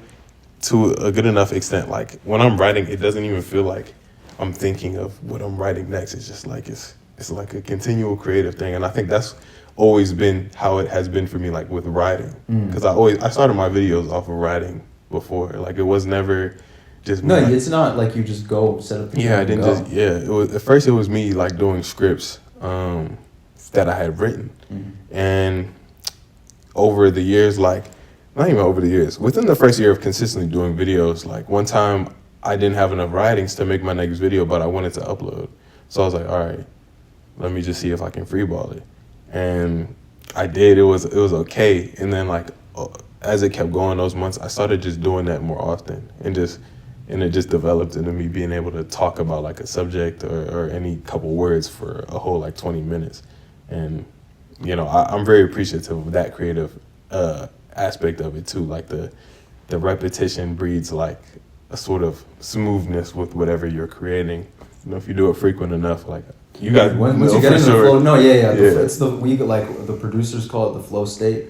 to a good enough extent. Like when I'm writing, it doesn't even feel like I'm thinking of what I'm writing next. It's just like it's like a continual creative thing, and I think that's always been how it has been for me, like with writing. Because I started my videos off of writing before. Like it was never just me, no, like, it's not like you just go set up. The yeah, I camera and didn't go. just It was at first it was me like doing scripts that I had written, and over the years, like not even over the years, within the first year of consistently doing videos, like one time I didn't have enough writings to make my next video, but I wanted to upload, so I was like, all right, let me just see if I can freeball it, and I did. It was okay, and then like as it kept going those months, I started just doing that more often, and it just developed into me being able to talk about like a subject or any couple words for a whole like 20 minutes. And, you know, I'm very appreciative of that creative aspect of it too. Like the repetition breeds like a sort of smoothness with whatever you're creating. You know, if you do it frequent enough, like you guys Once you get into the flow, it's the producers call it the flow state.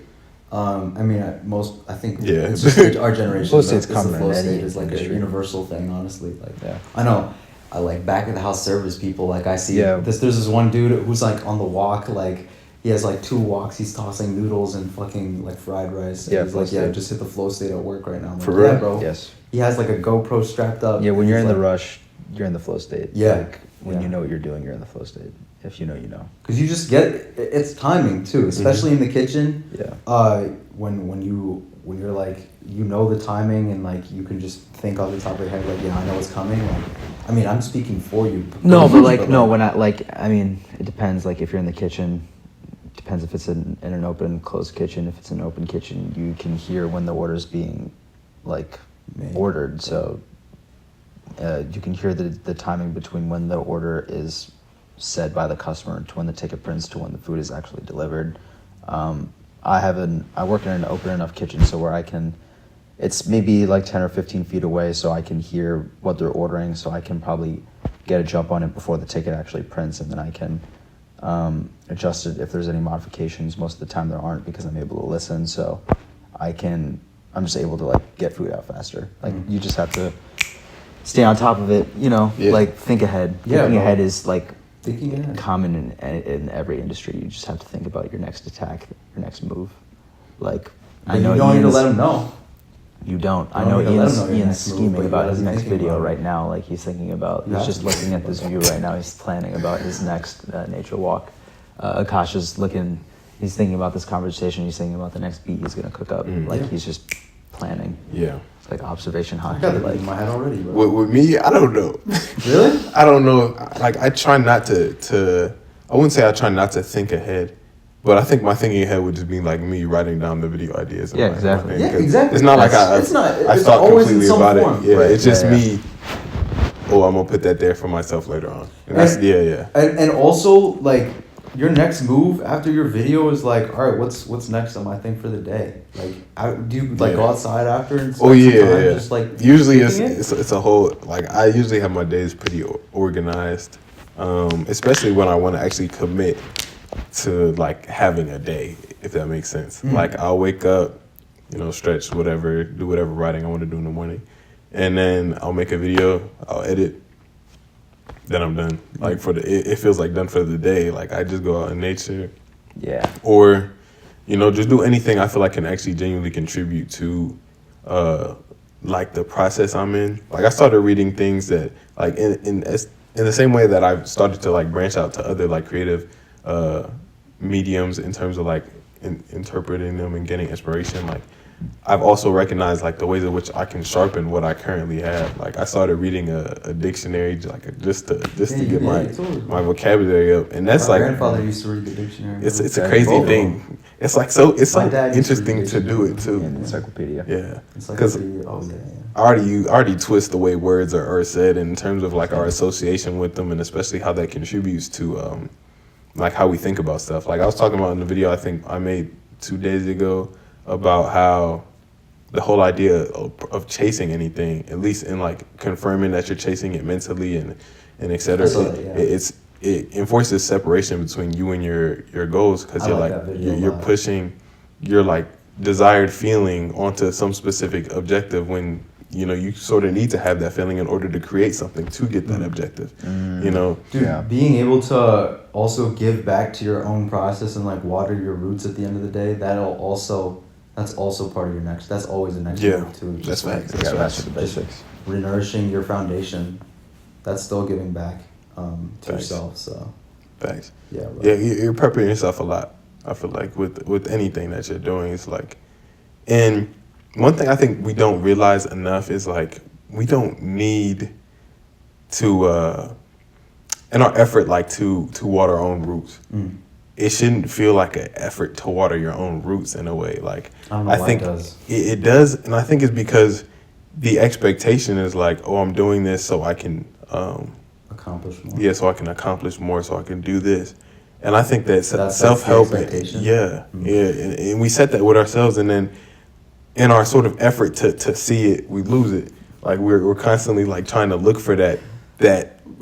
I mean, I think it's just our generation. Flow state's the common in flow any state is like industry. a universal thing, honestly. Like, Yeah. I know, I like back at the house service people. Like I see, Yeah. there's this one dude who's like on the walk, like he has like 2 walks. He's tossing noodles and fucking like fried rice. And Yeah, he's flow like, state. just hit the flow state at work right now. I'm For like, real? yeah, bro. Yes. He has like a GoPro strapped up. Yeah, when and you're he's in the like- rush, you're in the flow state. Yeah. Like when Yeah. you know what you're doing, you're in the flow state. If you know, you know. Because you just it's timing too, especially in the kitchen. Yeah. When you're like, you know the timing and like you can just think off the top of your head like, yeah, I know what's coming. Like, I mean, I'm speaking for you. No, but like no, when I mean, it depends. Like if you're in the kitchen, depends if it's in an open, closed kitchen. If it's an open kitchen, you can hear when the order's being like ordered. So you can hear the timing between when the order is said by the customer to when the ticket prints to when the food is actually delivered. I work in an open enough kitchen so where it's maybe like 10 or 15 feet away, so I can hear what they're ordering, so I can probably get a jump on it before the ticket actually prints, and then I can adjust it if there's any modifications. Most of the time there aren't because I'm able to listen, so I'm just able to like get food out faster. Like you just have to stay on top of it, you know, like think ahead. Thinking ahead is like common in every industry. You just have to think about your next attack, your next move. Like I know you don't need to Ian's- let them know. You don't. I You know don't need to let him know your Ian's next move, scheming but you about gotta his be next thinking video about it. right now. Like he's thinking about. You He's have just to. looking at this view right now. He's planning about his next nature walk. Akaash is looking. He's thinking about this conversation. He's thinking about the next beat he's gonna cook up. Like he's just planning. Yeah. It's like observation I hockey. got the beat Like in my head already, bro. With me, I don't know. Really? I don't know. Like I try not to. I wouldn't say I try not to think ahead, but I think my thinking ahead would just be like me writing down the video ideas. Yeah, exactly. Yeah, exactly. It's not like It's not. I It's thought always in completely some about form. it. Yeah, Right, it's just yeah. me. Oh, I'm gonna put that there for myself later on. And that's yeah. And also like your next move after your video is like, all right, what's next on my thing for the day? Like, do you like go outside after and spend Oh some yeah, time yeah. just like Usually thinking it? it's a whole like I usually have my days pretty organized, especially when I want to actually commit to like having a day, if that makes sense. Like I'll wake up, you know, stretch, whatever, do whatever writing I want to do in the morning, and then I'll make a video, I'll edit, then I'm done. Like it feels like done for the day. Like I just go out in nature, yeah. or you know, just do anything I feel like can actually genuinely contribute to like the process I'm in. Like I started reading things that like in the same way that I've started to like branch out to other like creative mediums in terms of like interpreting them and getting inspiration. Like I've also recognized like the ways in which I can sharpen what I currently have. Like I started reading a dictionary just to you get did, totally. my vocabulary up, and that's My like grandfather used to read the dictionary. it's a Okay. crazy Both of thing. them. it's like so My dad used to interesting read to do it too. In the encyclopedia. Yeah, It's like, because oh yeah, already twist the way words are said in terms of like our association with them, and especially how that contributes to like how we think about stuff. Like I was talking about in the video I think I made 2 days ago about how the whole idea of chasing anything, at least in like confirming that you're chasing it mentally and et cetera, I saw that, yeah. it enforces separation between you and your goals, because I you're like like that video a you're lot. pushing your like desired feeling onto some specific objective, when you know you sort of need to have that feeling in order to create something to get that objective. You know, Dude, Yeah. being able to also give back to your own process and like water your roots at the end of the day, that's also part of your next. That's always the next Yeah, move too. that's Just facts. You gotta That's master the basics. renourishing your foundation. That's still giving back to Facts. yourself. So facts. yeah, bro. Yeah, you're prepping yourself a lot. I feel like with anything that you're doing, it's like, and one thing I think we don't realize enough is like we don't need to in our effort like to water our own roots. It shouldn't feel like an effort to water your own roots in a way. Like I don't know why think it does. it does, and I think it's because the expectation is like, oh, I'm doing this so I can Accomplish more. yeah, so I can accomplish more, so I can do this. And I think that That's self-help, the expectation? yeah, and we set that with ourselves, and then in our sort of effort to see it, we lose it. Like we're constantly like trying to look for that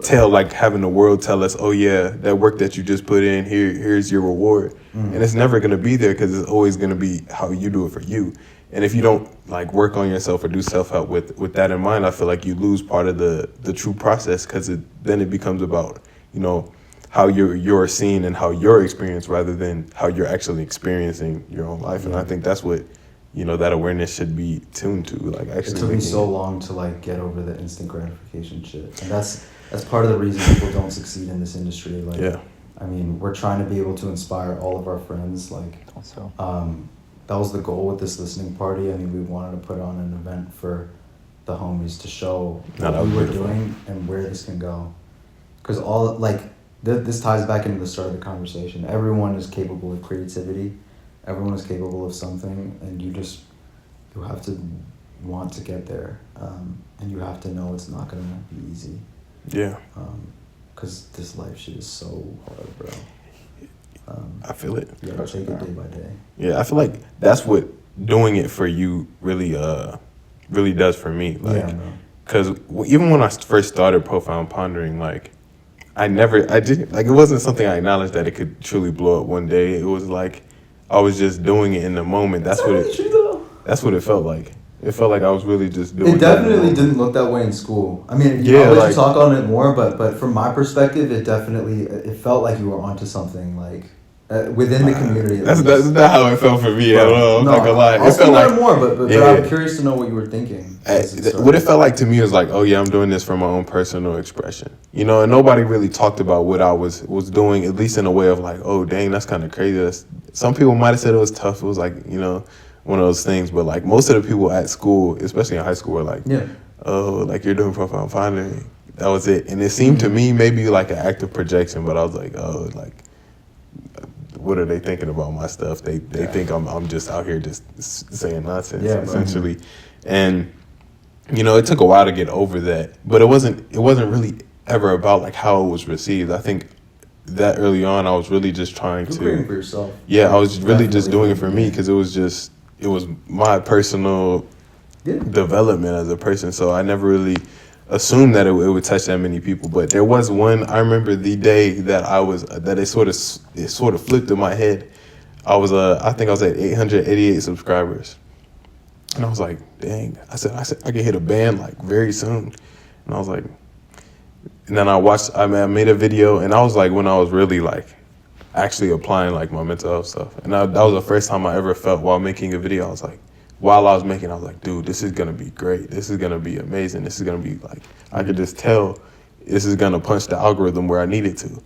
tell, like having the world tell us, oh yeah, that work that you just put in, here's your reward. And it's never gonna be there, because it's always gonna be how you do it for you. And if you don't like work on yourself or do self-help with that in mind, I feel like you lose part of the true process, because then it becomes about, you know, how you're seen and how you're experienced, rather than how you're actually experiencing your own life. And I think that's what, you know, that awareness should be tuned to. Like actually, It took me making so long to like get over the instant gratification shit, and that's part of the reason people don't succeed in this industry. Like, Yeah. I mean, we're trying to be able to inspire all of our friends. Like, Also. that was the goal with this listening party. I mean, we wanted to put on an event for the homies to show No, that what was we were beautiful. doing and where this can go. Because all like this ties back into the start of the conversation. Everyone is capable of creativity. Everyone is capable of something, and you have to want to get there, and you have to know it's not gonna be easy. Yeah, Because this life shit is so hard, bro. I feel it. You gotta take it day by day. Yeah, I feel like that's what doing it for you really does for me. Like, Yeah, bro. because even when I first started Profound Pondering, like I didn't, like, it wasn't something I acknowledged that it could truly blow up one day. It was like I was just doing it in the moment. That's what it felt like. It felt like I was really just doing It it. definitely didn't look that way in school. I mean, Yeah, I'll let like- you talk on it more, but from my perspective, it felt like you were onto something, like within the community. at That's least. not how it felt for me at all. I'm not gonna lie. I'll It felt like more, but Yeah. I'm curious to know what you were thinking. as it started. what it felt like to me was like, oh yeah, I'm doing this for my own personal expression, you know. And nobody really talked about what I was doing, at least in a way of like, oh dang, that's kind of crazy. Some people might have said it was tough. It was like, you know, one of those things. But like most of the people at school, especially in high school, were like, Yeah. oh, like you're doing Profound Pondering. That was it. And it seemed to me maybe like an act of projection, but I was like, oh, like, what are they thinking about my stuff? They think I'm just out here just saying nonsense, Yeah, bro. essentially. And you know, it took a while to get over that, but it wasn't really ever about like how it was received. I think that early on, I was really just trying You're creating to, for yourself. yeah, I was really just Definitely. doing it for me, because it was my personal Yeah. development as a person. So I never really assumed that it would touch that many people. But there was one, I remember the day that it sort of flipped in my head. I think I was at 888 subscribers. And I was like, dang, I said I could hit a band like very soon. And I was like, and then I made a video, and I was like, when I was really like actually applying like my mental health stuff. And that was the first time I ever felt while making a video. I was like, while I was making, I was like, dude, this is gonna be great. This is gonna be amazing. This is gonna be like, I could just tell this is gonna punch the algorithm where I need it to.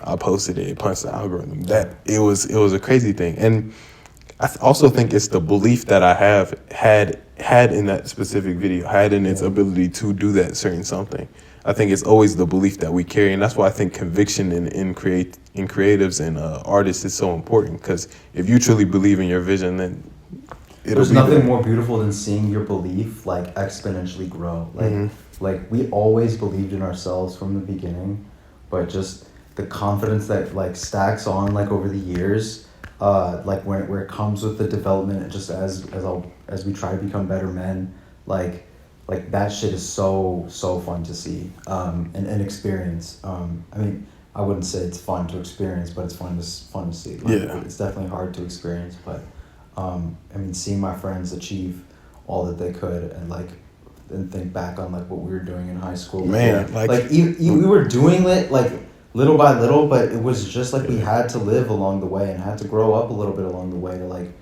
I posted it punched the algorithm. That it was a crazy thing. And I also think it's the belief that I had in that specific video, had in its ability to do that certain something. I think it's always the belief that we carry, and that's why I think conviction in creatives and artists is so important. Because if you truly believe in your vision, then There's nothing more beautiful than seeing your belief like exponentially grow. Like we always believed in ourselves from the beginning, but just the confidence that like stacks on like over the years, like where it comes with the development, just as we try to become better men, like that shit is so fun to see, and experience. I mean, I wouldn't say it's fun to experience, but it's fun to see. Like, Yeah. it's definitely hard to experience, but I mean, seeing my friends achieve all that they could, and think back on like what we were doing in high school. Man, we were doing it like little by little, but it was just like we had to live along the way and had to grow up a little bit along the way to like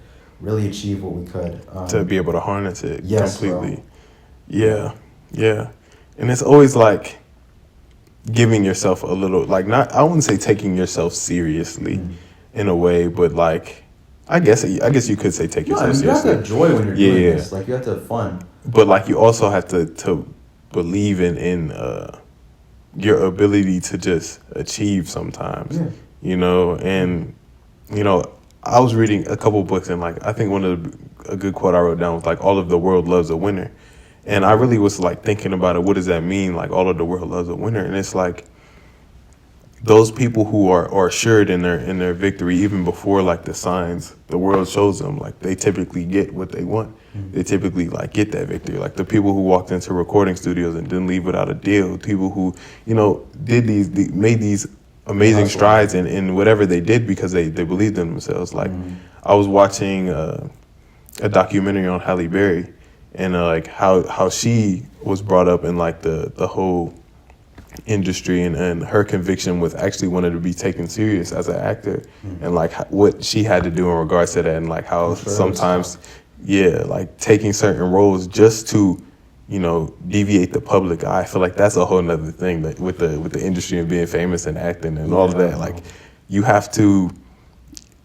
really achieve what we could. To be able to harness it completely. Bro. Yeah. And it's always like giving yourself a little, like, not, I wouldn't say taking yourself seriously in a way, but like, I guess you could say take yourself You have seriously. to have joy when you're doing this. Like you have to have fun. But like you also have to believe in your ability to just achieve sometimes. Yeah. You know, and you know, I was reading a couple books, and like I think a good quote I wrote down was like, all of the world loves a winner. And I really was like thinking about it, what does that mean? Like all of the world loves a winner. And it's like those people who are assured in their victory, even before like the signs the world shows them, like they typically get what they want. They typically like get that victory. Like the people who walked into recording studios and didn't leave without a deal, people who, you know, made these amazing strides in whatever they did because they believed in themselves. Like I was watching a documentary on Halle Berry, and like how she was brought up in like the whole industry, and her conviction with actually wanting to be taken serious as an actor, and like what she had to do in regards to that, and like how sometimes like taking certain roles just to, you know, deviate the public eye. I feel like that's a whole nother thing, that with the industry and being famous and acting and all of that, like you have to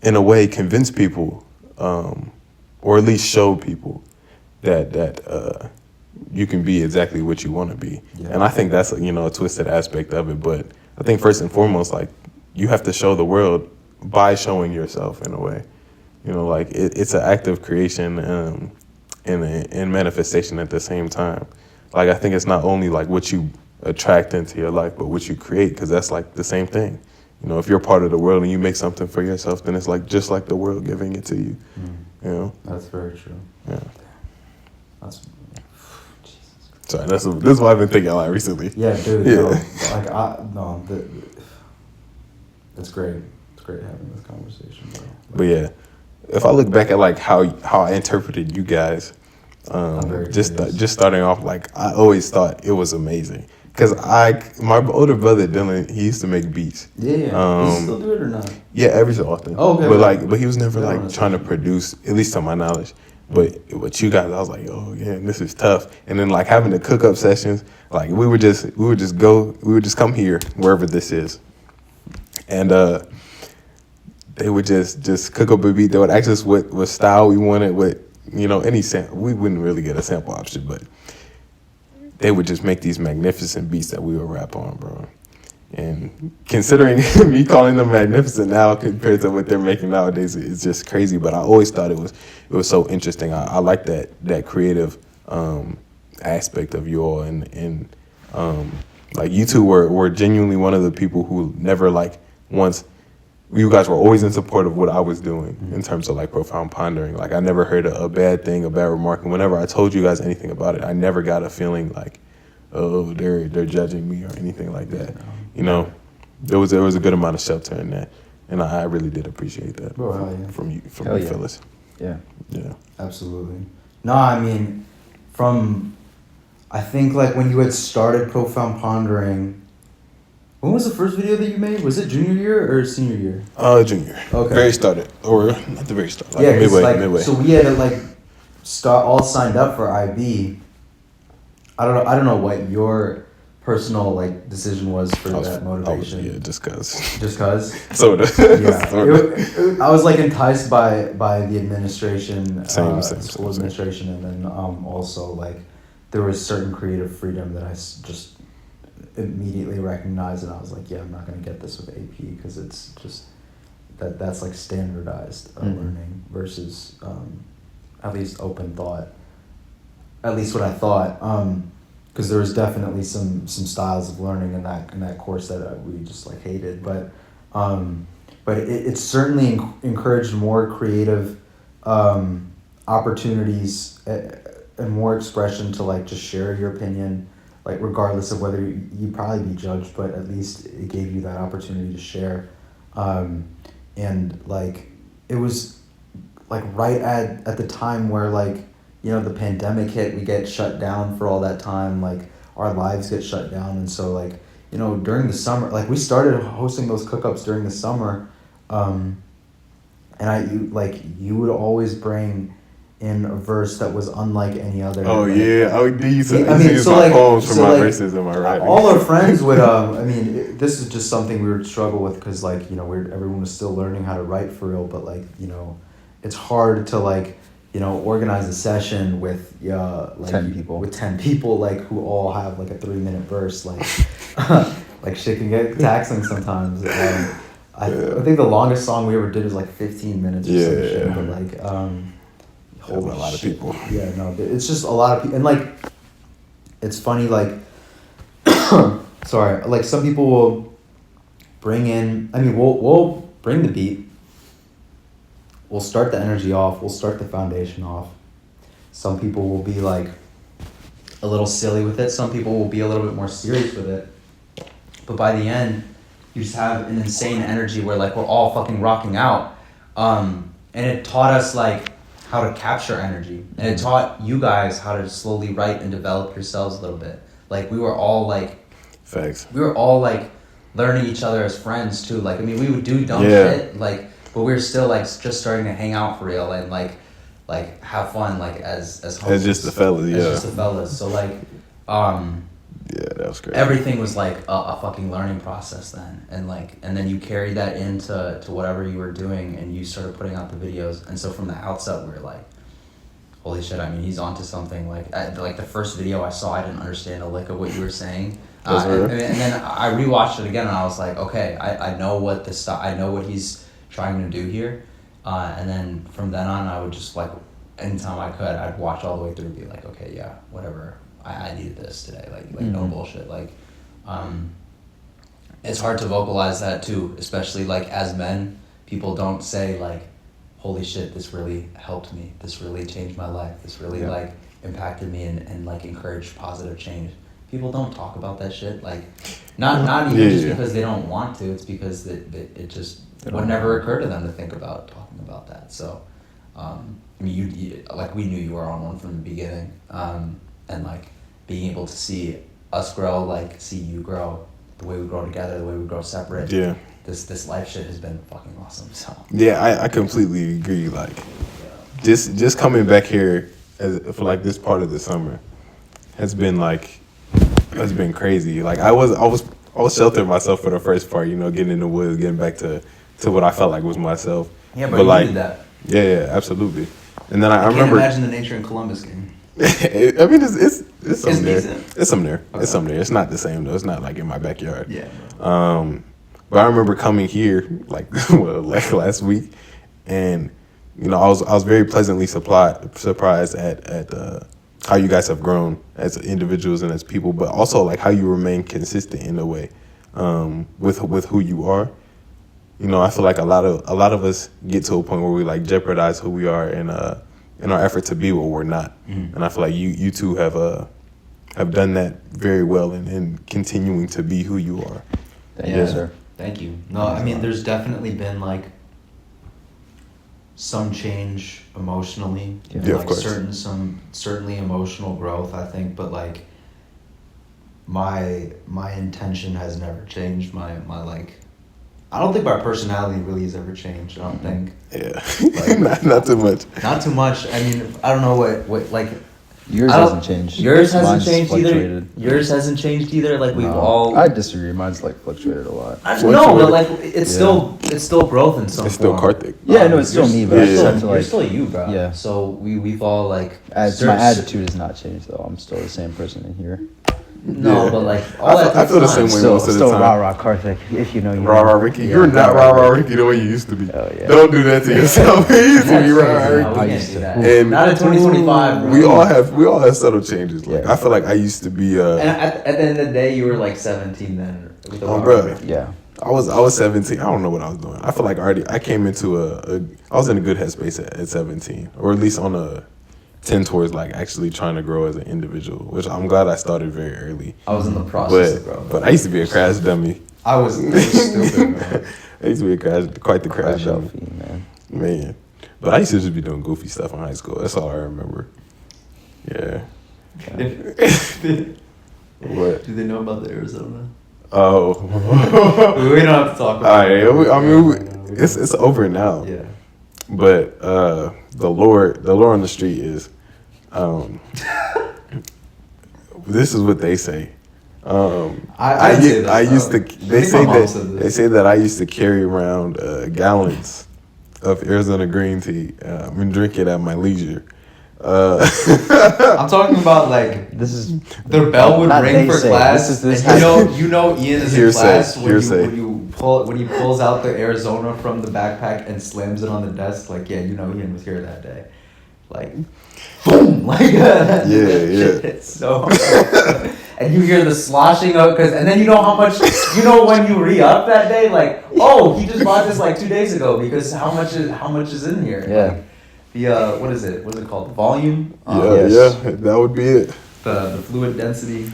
in a way convince people, or at least show people that you can be exactly what you want to be. And I think that's, you know, a twisted aspect of it, but I think first and foremost, like you have to show the world by showing yourself in a way. You know, like it's an act of creation and manifestation at the same time. Like I think it's not only like what you attract into your life, but what you create, because that's like the same thing. You know, if you're part of the world and you make something for yourself, then it's like just like the world giving it to you. You know, That's very true. Yeah. That's Sorry, this is what I've been thinking a lot recently. Yeah, dude. Yeah. No, it's great. It's great having this conversation, bro. But yeah, if I look back at like how I interpreted you guys, just starting off, like I always thought it was amazing, because my older brother Dylan, he used to make beats. Yeah. Does he still do it or not? Yeah, every so often. Oh, okay. But he was never like trying to produce, at least to my knowledge. But with you guys, I was like, oh yeah, this is tough. And then like having the cook up sessions, like we would just come here wherever this is, and they would just cook up a beat. They would ask us what style we wanted, what, you know, any sample. We wouldn't really get a sample option, but they would just make these magnificent beats that we would rap on, bro. And considering me calling them magnificent now compared to what they're making nowadays, it's just crazy. But I always thought it was so interesting. I like that creative aspect of you all, and like you two were genuinely one of the people who never like once. You guys were always in support of what I was doing in terms of like profound pondering. Like I never heard a bad thing, a bad remark, and whenever I told you guys anything about it, I never got a feeling like, oh, they're judging me or anything like that. You know, there was a good amount of shelter in that, and I really did appreciate that. Bro, hell yeah. from you, Hell yeah. fellas. Yeah. Yeah. Absolutely. No, I mean, I think like when you had started Profound Pondering, when was the first video that you made? Was it junior year or senior year? Junior. Okay. Very started, or not the very start. Like Yeah, 'cause, midway. So we had to like start all signed up for IB. I don't know what your personal like decision was for that motivation. Just cause. Just cause. Sorta. Yeah. Sorta. I was like enticed by the administration, Same. school administration, and then also like there was certain creative freedom that I just immediately recognized, and I was like, yeah, I'm not gonna get this with AP because it's just that's like standardized learning versus at least open thought. At least what I thought, because there was definitely some styles of learning in that course that we just like hated, but it certainly encouraged more creative opportunities and more expression to like just share your opinion, like regardless of whether you'd probably be judged, but at least it gave you that opportunity to share. And like it was like right at the time where like, you know, the pandemic hit, we get shut down for all that time, like our lives get shut down. And so like, you know, during the summer, like we started hosting those cookups during the summer, and you would always bring in a verse that was unlike any other. Oh like, yeah, I would use my like, poems for so my like, verses and my writing. all our friends would. I mean, this is just something we would struggle with because like, you know, everyone was still learning how to write for real, but like, you know, it's hard to like, you know, organize a session with like 10 people. With 10 people like who all have like a 3-minute verse, like like shit can get taxing sometimes. I think the longest song we ever did was like 15 minutes or some shit, but like a lot of people. Yeah, no, it's just a lot of people, and like it's funny, like sorry, like some people will bring in. I mean, we'll bring the beat. We'll start the energy off. We'll start the foundation off. Some people will be like a little silly with it. Some people will be a little bit more serious with it. But by the end, you just have an insane energy where like we're all fucking rocking out. And it taught us like how to capture energy. And it taught you guys how to slowly write and develop yourselves a little bit. Like we were all like... Facts. We were all like learning each other as friends too. Like, I mean, we would do dumb shit, like, but we were still like just starting to hang out for real and like have fun like as homies. As just the fellas, yeah. As just the fellas. So like, yeah, that was great. everything was like a fucking learning process then, and then you carried that into whatever you were doing, and you started putting out the videos. And so from the outset, we were like, holy shit! I mean, he's onto something. Like the first video I saw, I didn't understand a lick of what you were saying. And then I rewatched it again, and I was like, okay, I know what I know what he's trying to do here. And then from then on, I would just like, anytime I could, I'd watch all the way through and be like, okay, yeah, whatever. I needed this today. Like no bullshit. Like, it's hard to vocalize that too, especially like as men. People don't say like, holy shit, this really helped me. This really changed my life. This really like impacted me and like encouraged positive change. People don't talk about that shit. Like, not even just because they don't want to. It's because it just would never occur to them to think about talking about that. So, I mean, you like we knew you were on one from the beginning, and like being able to see us grow, like see you grow, the way we grow together, the way we grow separate. Yeah. This life shit has been fucking awesome. So. Yeah, I completely agree. Like, just coming back here for like this part of the summer has been like. It's been crazy. Like I was sheltering myself for the first part, you know, getting in the woods, getting back to what I felt like was myself. Yeah, but you like, did that. Yeah, absolutely. And then I can't remember. Imagine the nature in Columbus game. I mean, it's something there. Decent. It's something there. Okay. It's something there. It's not the same though. It's not like in my backyard. Yeah. But I remember coming here like last week, and you know I was very pleasantly surprised at how you guys have grown as individuals and as people, but also like how you remain consistent in a way with who you are. You know, I feel like a lot of us get to a point where we like jeopardize who we are in our effort to be what we're not. And I feel like you two have done that very well in continuing to be who you are. Thank you, sir. Thank you. No, I mean, there's definitely been like some change emotionally. Yeah, like of course. Certainly emotional growth, I think, but like my intention has never changed. My like, I don't think my personality really has ever changed. I don't think. Yeah, like, not too much. Not too much. I mean, I don't know what like. Yours hasn't changed. Yours hasn't Mine's changed fluctuated. either. Yours hasn't changed either. Like we've No, all. I disagree. Mine's like fluctuated a lot. No, but like it's still growth in some It's still form. Karthik. Yeah, no, it's still me, but I just have to You're like. still you, bro. Yeah. So we've all like. My attitude has not changed though. I'm still the same person in here. No, Yeah. but like all that I feel the same way Still, most of the still time. rah Karthik, if you know you. Rah rah Ricky, Yeah, you're not rah rah Ricky the way you used to be. Oh, yeah. Don't do that to yourself. You used to be rah rah No, Ricky. we I can't used do to- that. And Not in 2025, bro. we all have subtle changes. Like Yeah. I feel like I used to be And at the end of the day, you were like 17 then. With the Oh, Rock bro. Ricky. Yeah. I was 17. I don't know what I was doing. I feel like I came into I was in a good headspace at 17, or at least on a 10 towards like actually trying to grow as an individual, which I'm glad I started very early. I was in the process of growing. But I used to be a crash dummy. I was stupid, man. I used to be quite the crash Crash out dummy, fee, man. man. But I used to just be doing goofy stuff in high school. That's all I remember. Yeah. What? Do they know about the Arizona? Oh. We don't have to talk All about right. it. I mean, it's over now. Yeah. But the lore on the street is, this is what they say. I'd say this, I used to. I They think say my mom that said this. they say that I used to carry around gallons of Arizona green tea and drink it at my leisure. I'm talking about like This is their bell would Not ring they for say. class. This and has- you know Ian is Hearsay, in class hearsay. when he pulls out the Arizona from the backpack and slams it on the desk. Like, yeah, you know Ian was here that day. Like, boom! Like Yeah. It's so hard. And you hear the sloshing of and then you know how much when you re-up that day. Like, oh, he just bought this like 2 days ago because how much is in here? Yeah. Like, the what is it? What's it called? Volume. Yeah, Yes. yeah, that would be it. The fluid density.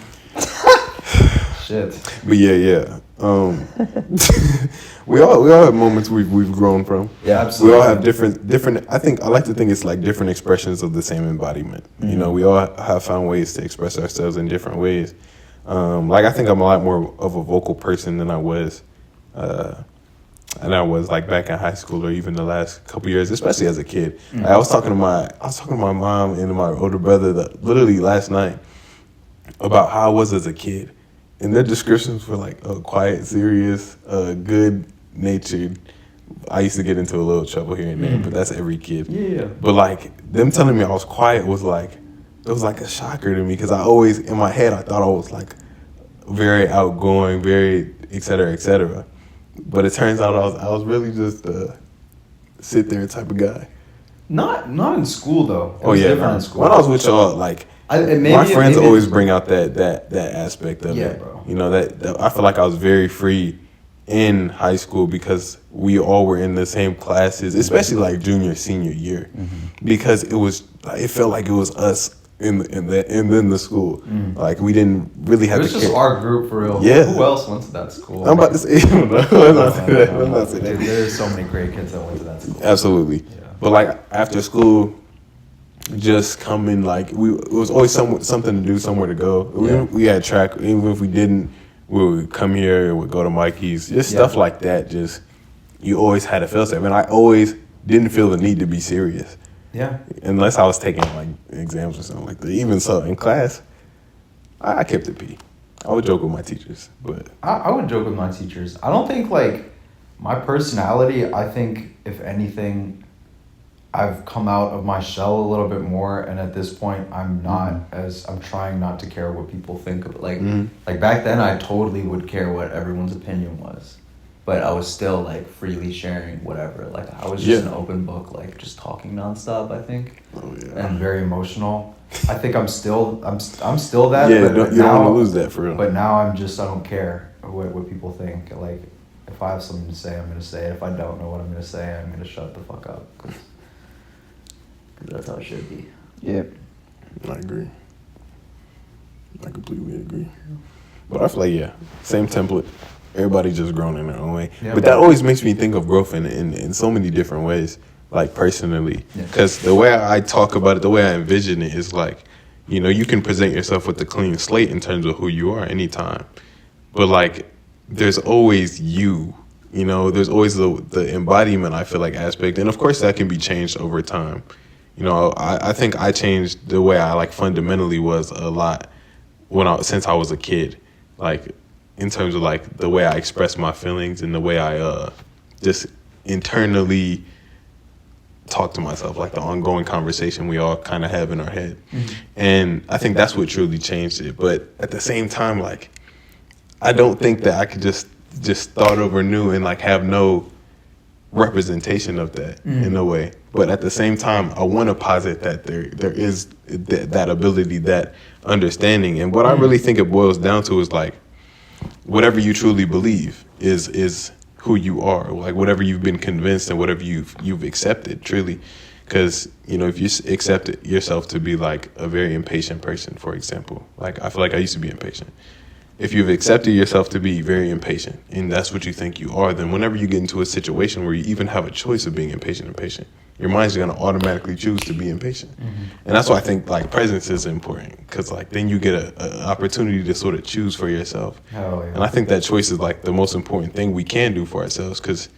Shit. But yeah. We all have moments we've grown from. Yeah, absolutely. We all have different. I like to think it's like different expressions of the same embodiment. You know, we all have found ways to express ourselves in different ways. Like I think I'm a lot more of a vocal person than I was like back in high school or even the last couple years, especially as a kid. Like, I was talking to my mom and my older brother literally last night about how I was as a kid, and their descriptions were like quiet, serious, good natured. I used to get into a little trouble here and there, but that's every kid. Yeah. But like them telling me I was quiet was like a shocker to me because I always in my head I thought I was like very outgoing, very et cetera. But it turns out I was really just a sit there type of guy. Not in school though. It Oh was yeah, different no. in school. When I was with y'all, like my friends always bring out that aspect of Yeah, it. bro. You know that I feel like I was very free in high school because we all were in the same classes, especially like junior senior year, because it felt like it was us in the school. Like we didn't really It have was to just care. our group for real. Yeah. Who else went to that school? I'm about to say, I'm not say that. I'm not saying Dude, that. there's so many great kids that went to that school. Absolutely. Yeah. But like after school, just coming like it was always something to do, somewhere to go. We had track, even if we didn't, we would come here, we'd go to Mikey's, just stuff like that. Just you always had a feel safe, and I always didn't feel the need to be serious, Yeah. unless I was taking like exams or something like that. Even so, in class, I kept it P. I would joke with my teachers, but I would joke with my teachers. I don't think like my personality, I think if anything, I've come out of my shell a little bit more, and at this point I'm trying not to care what people think of it. Like back then I totally would care what everyone's opinion was. But I was still like freely sharing whatever. Like I was just an open book, like just talking nonstop, I think. oh yeah, And very emotional. I think I'm still that. yeah. but You don't now, want to lose that for real. But now I don't care what people think. Like if I have something to say, I'm gonna say it. If I don't know what I'm gonna say, I'm gonna shut the fuck up. 'Cause that's how it should be. Yeah. I agree. I completely agree. But I feel like, same template. Everybody just grown in their own way. Yeah, but that always makes me think of growth in so many different ways, like personally. Yeah. Because the way I talk about it, the way I envision it is like, you can present yourself with a clean slate in terms of who you are anytime. But like, there's always you. There's always the embodiment, I feel like, aspect. And of course, that can be changed over time. I think I changed the way I like fundamentally was a lot since I was a kid, like in terms of like the way I express my feelings and the way I just internally talk to myself, like the ongoing conversation we all kind of have in our head. And I think that's what truly changed it. But at the same time, like, I don't think that I could just start over new and like have no representation of that in a way. But at the same time, I want to posit that there is that ability, that understanding. And what I really think it boils down to is like, whatever you truly believe is who you are, like whatever you've been convinced and whatever you've accepted truly. Because, you know, if you accept yourself to be like a very impatient person, for example, like I feel like I used to be impatient. If you've accepted yourself to be very impatient and that's what you think you are, then whenever you get into a situation where you even have a choice of being impatient and patient, your mind's going to automatically choose to be impatient. And that's why I think like presence is important, because like then you get an opportunity to sort of choose for yourself. Hell yeah. And I think that choice is like the most important thing we can do for ourselves, because,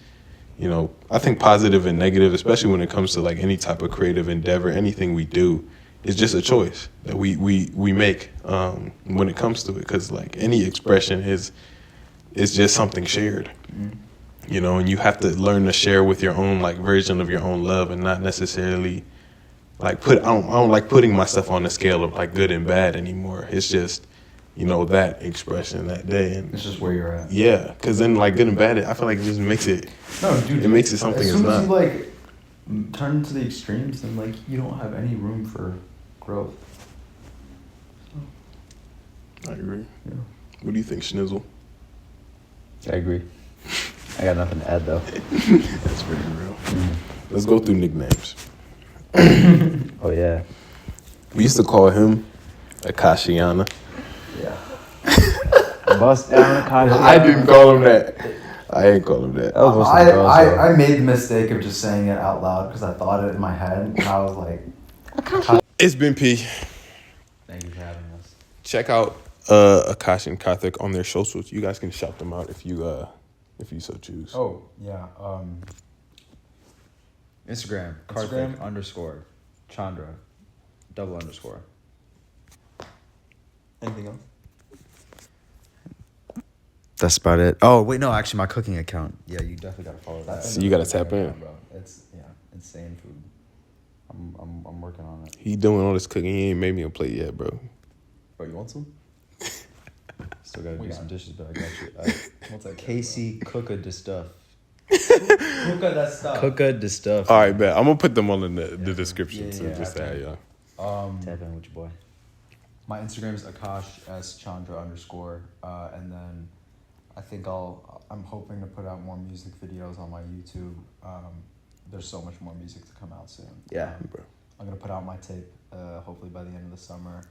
you know, I think positive and negative, especially when it comes to like any type of creative endeavor, anything we do, is just a choice that we make when it comes to it. Because like any expression is just something shared. You know, and you have to learn to share with your own like version of your own love, and not necessarily like I don't like putting myself on the scale of like good and bad anymore. It's just, you know, that expression that day, and It's just where you're at. yeah, because then like good and bad, I feel like it just makes it. No, dude. It makes it something As it's soon as not. you like turn to the extremes, then like you don't have any room for growth. I agree. Yeah. What do you think, Schnizzle? I agree. I got nothing to add though. That's pretty real. Let's go through nicknames. Oh yeah. We used to call him Akashiana. Yeah. Bust down Akaash. I didn't call him that. I ain't call him that. That was supposed to be girls, though. I made the mistake of just saying it out loud because I thought it in my head, and I was like, It's been P. "Thank you for having us." Check out Akaash and Karthik on their socials. You guys can shout them out if you so choose. Oh yeah. Instagram, Instagram? Karthik _Chandra, _. Anything else? That's about it. Oh wait, no, actually my cooking account. Yeah, you definitely gotta follow that. So you gotta tap in. bro. It's insane food. I'm working on it. He doing all this cooking. He ain't made me a plate yet, bro. Bro, you want some? Still gotta We do got some it. dishes, but I got you. What's that? Casey Cooka de stuff. Cooka that stuff. Cooka de stuff. All right, bet. I'm gonna put them all in the description Yeah, too, yeah, just to okay. add y'all. Tap in with your boy. My Instagram is Akaash _Chandra and then I think I'm hoping to put out more music videos on my YouTube. There's so much more music to come out soon. Yeah. Bro. I'm gonna put out my tape hopefully by the end of the summer.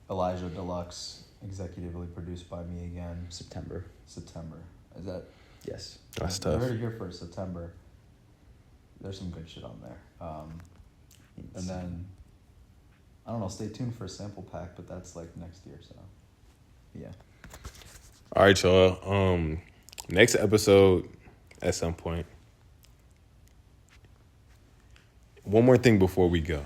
Elijah Deluxe, executively produced by me again. September. Is that? Yes. That's You tough. heard it here first. September. There's some good shit on there. And then I don't know. Stay tuned for a sample pack, but that's like next year. So yeah. All right, y'all. Next episode at some point. One more thing before we go.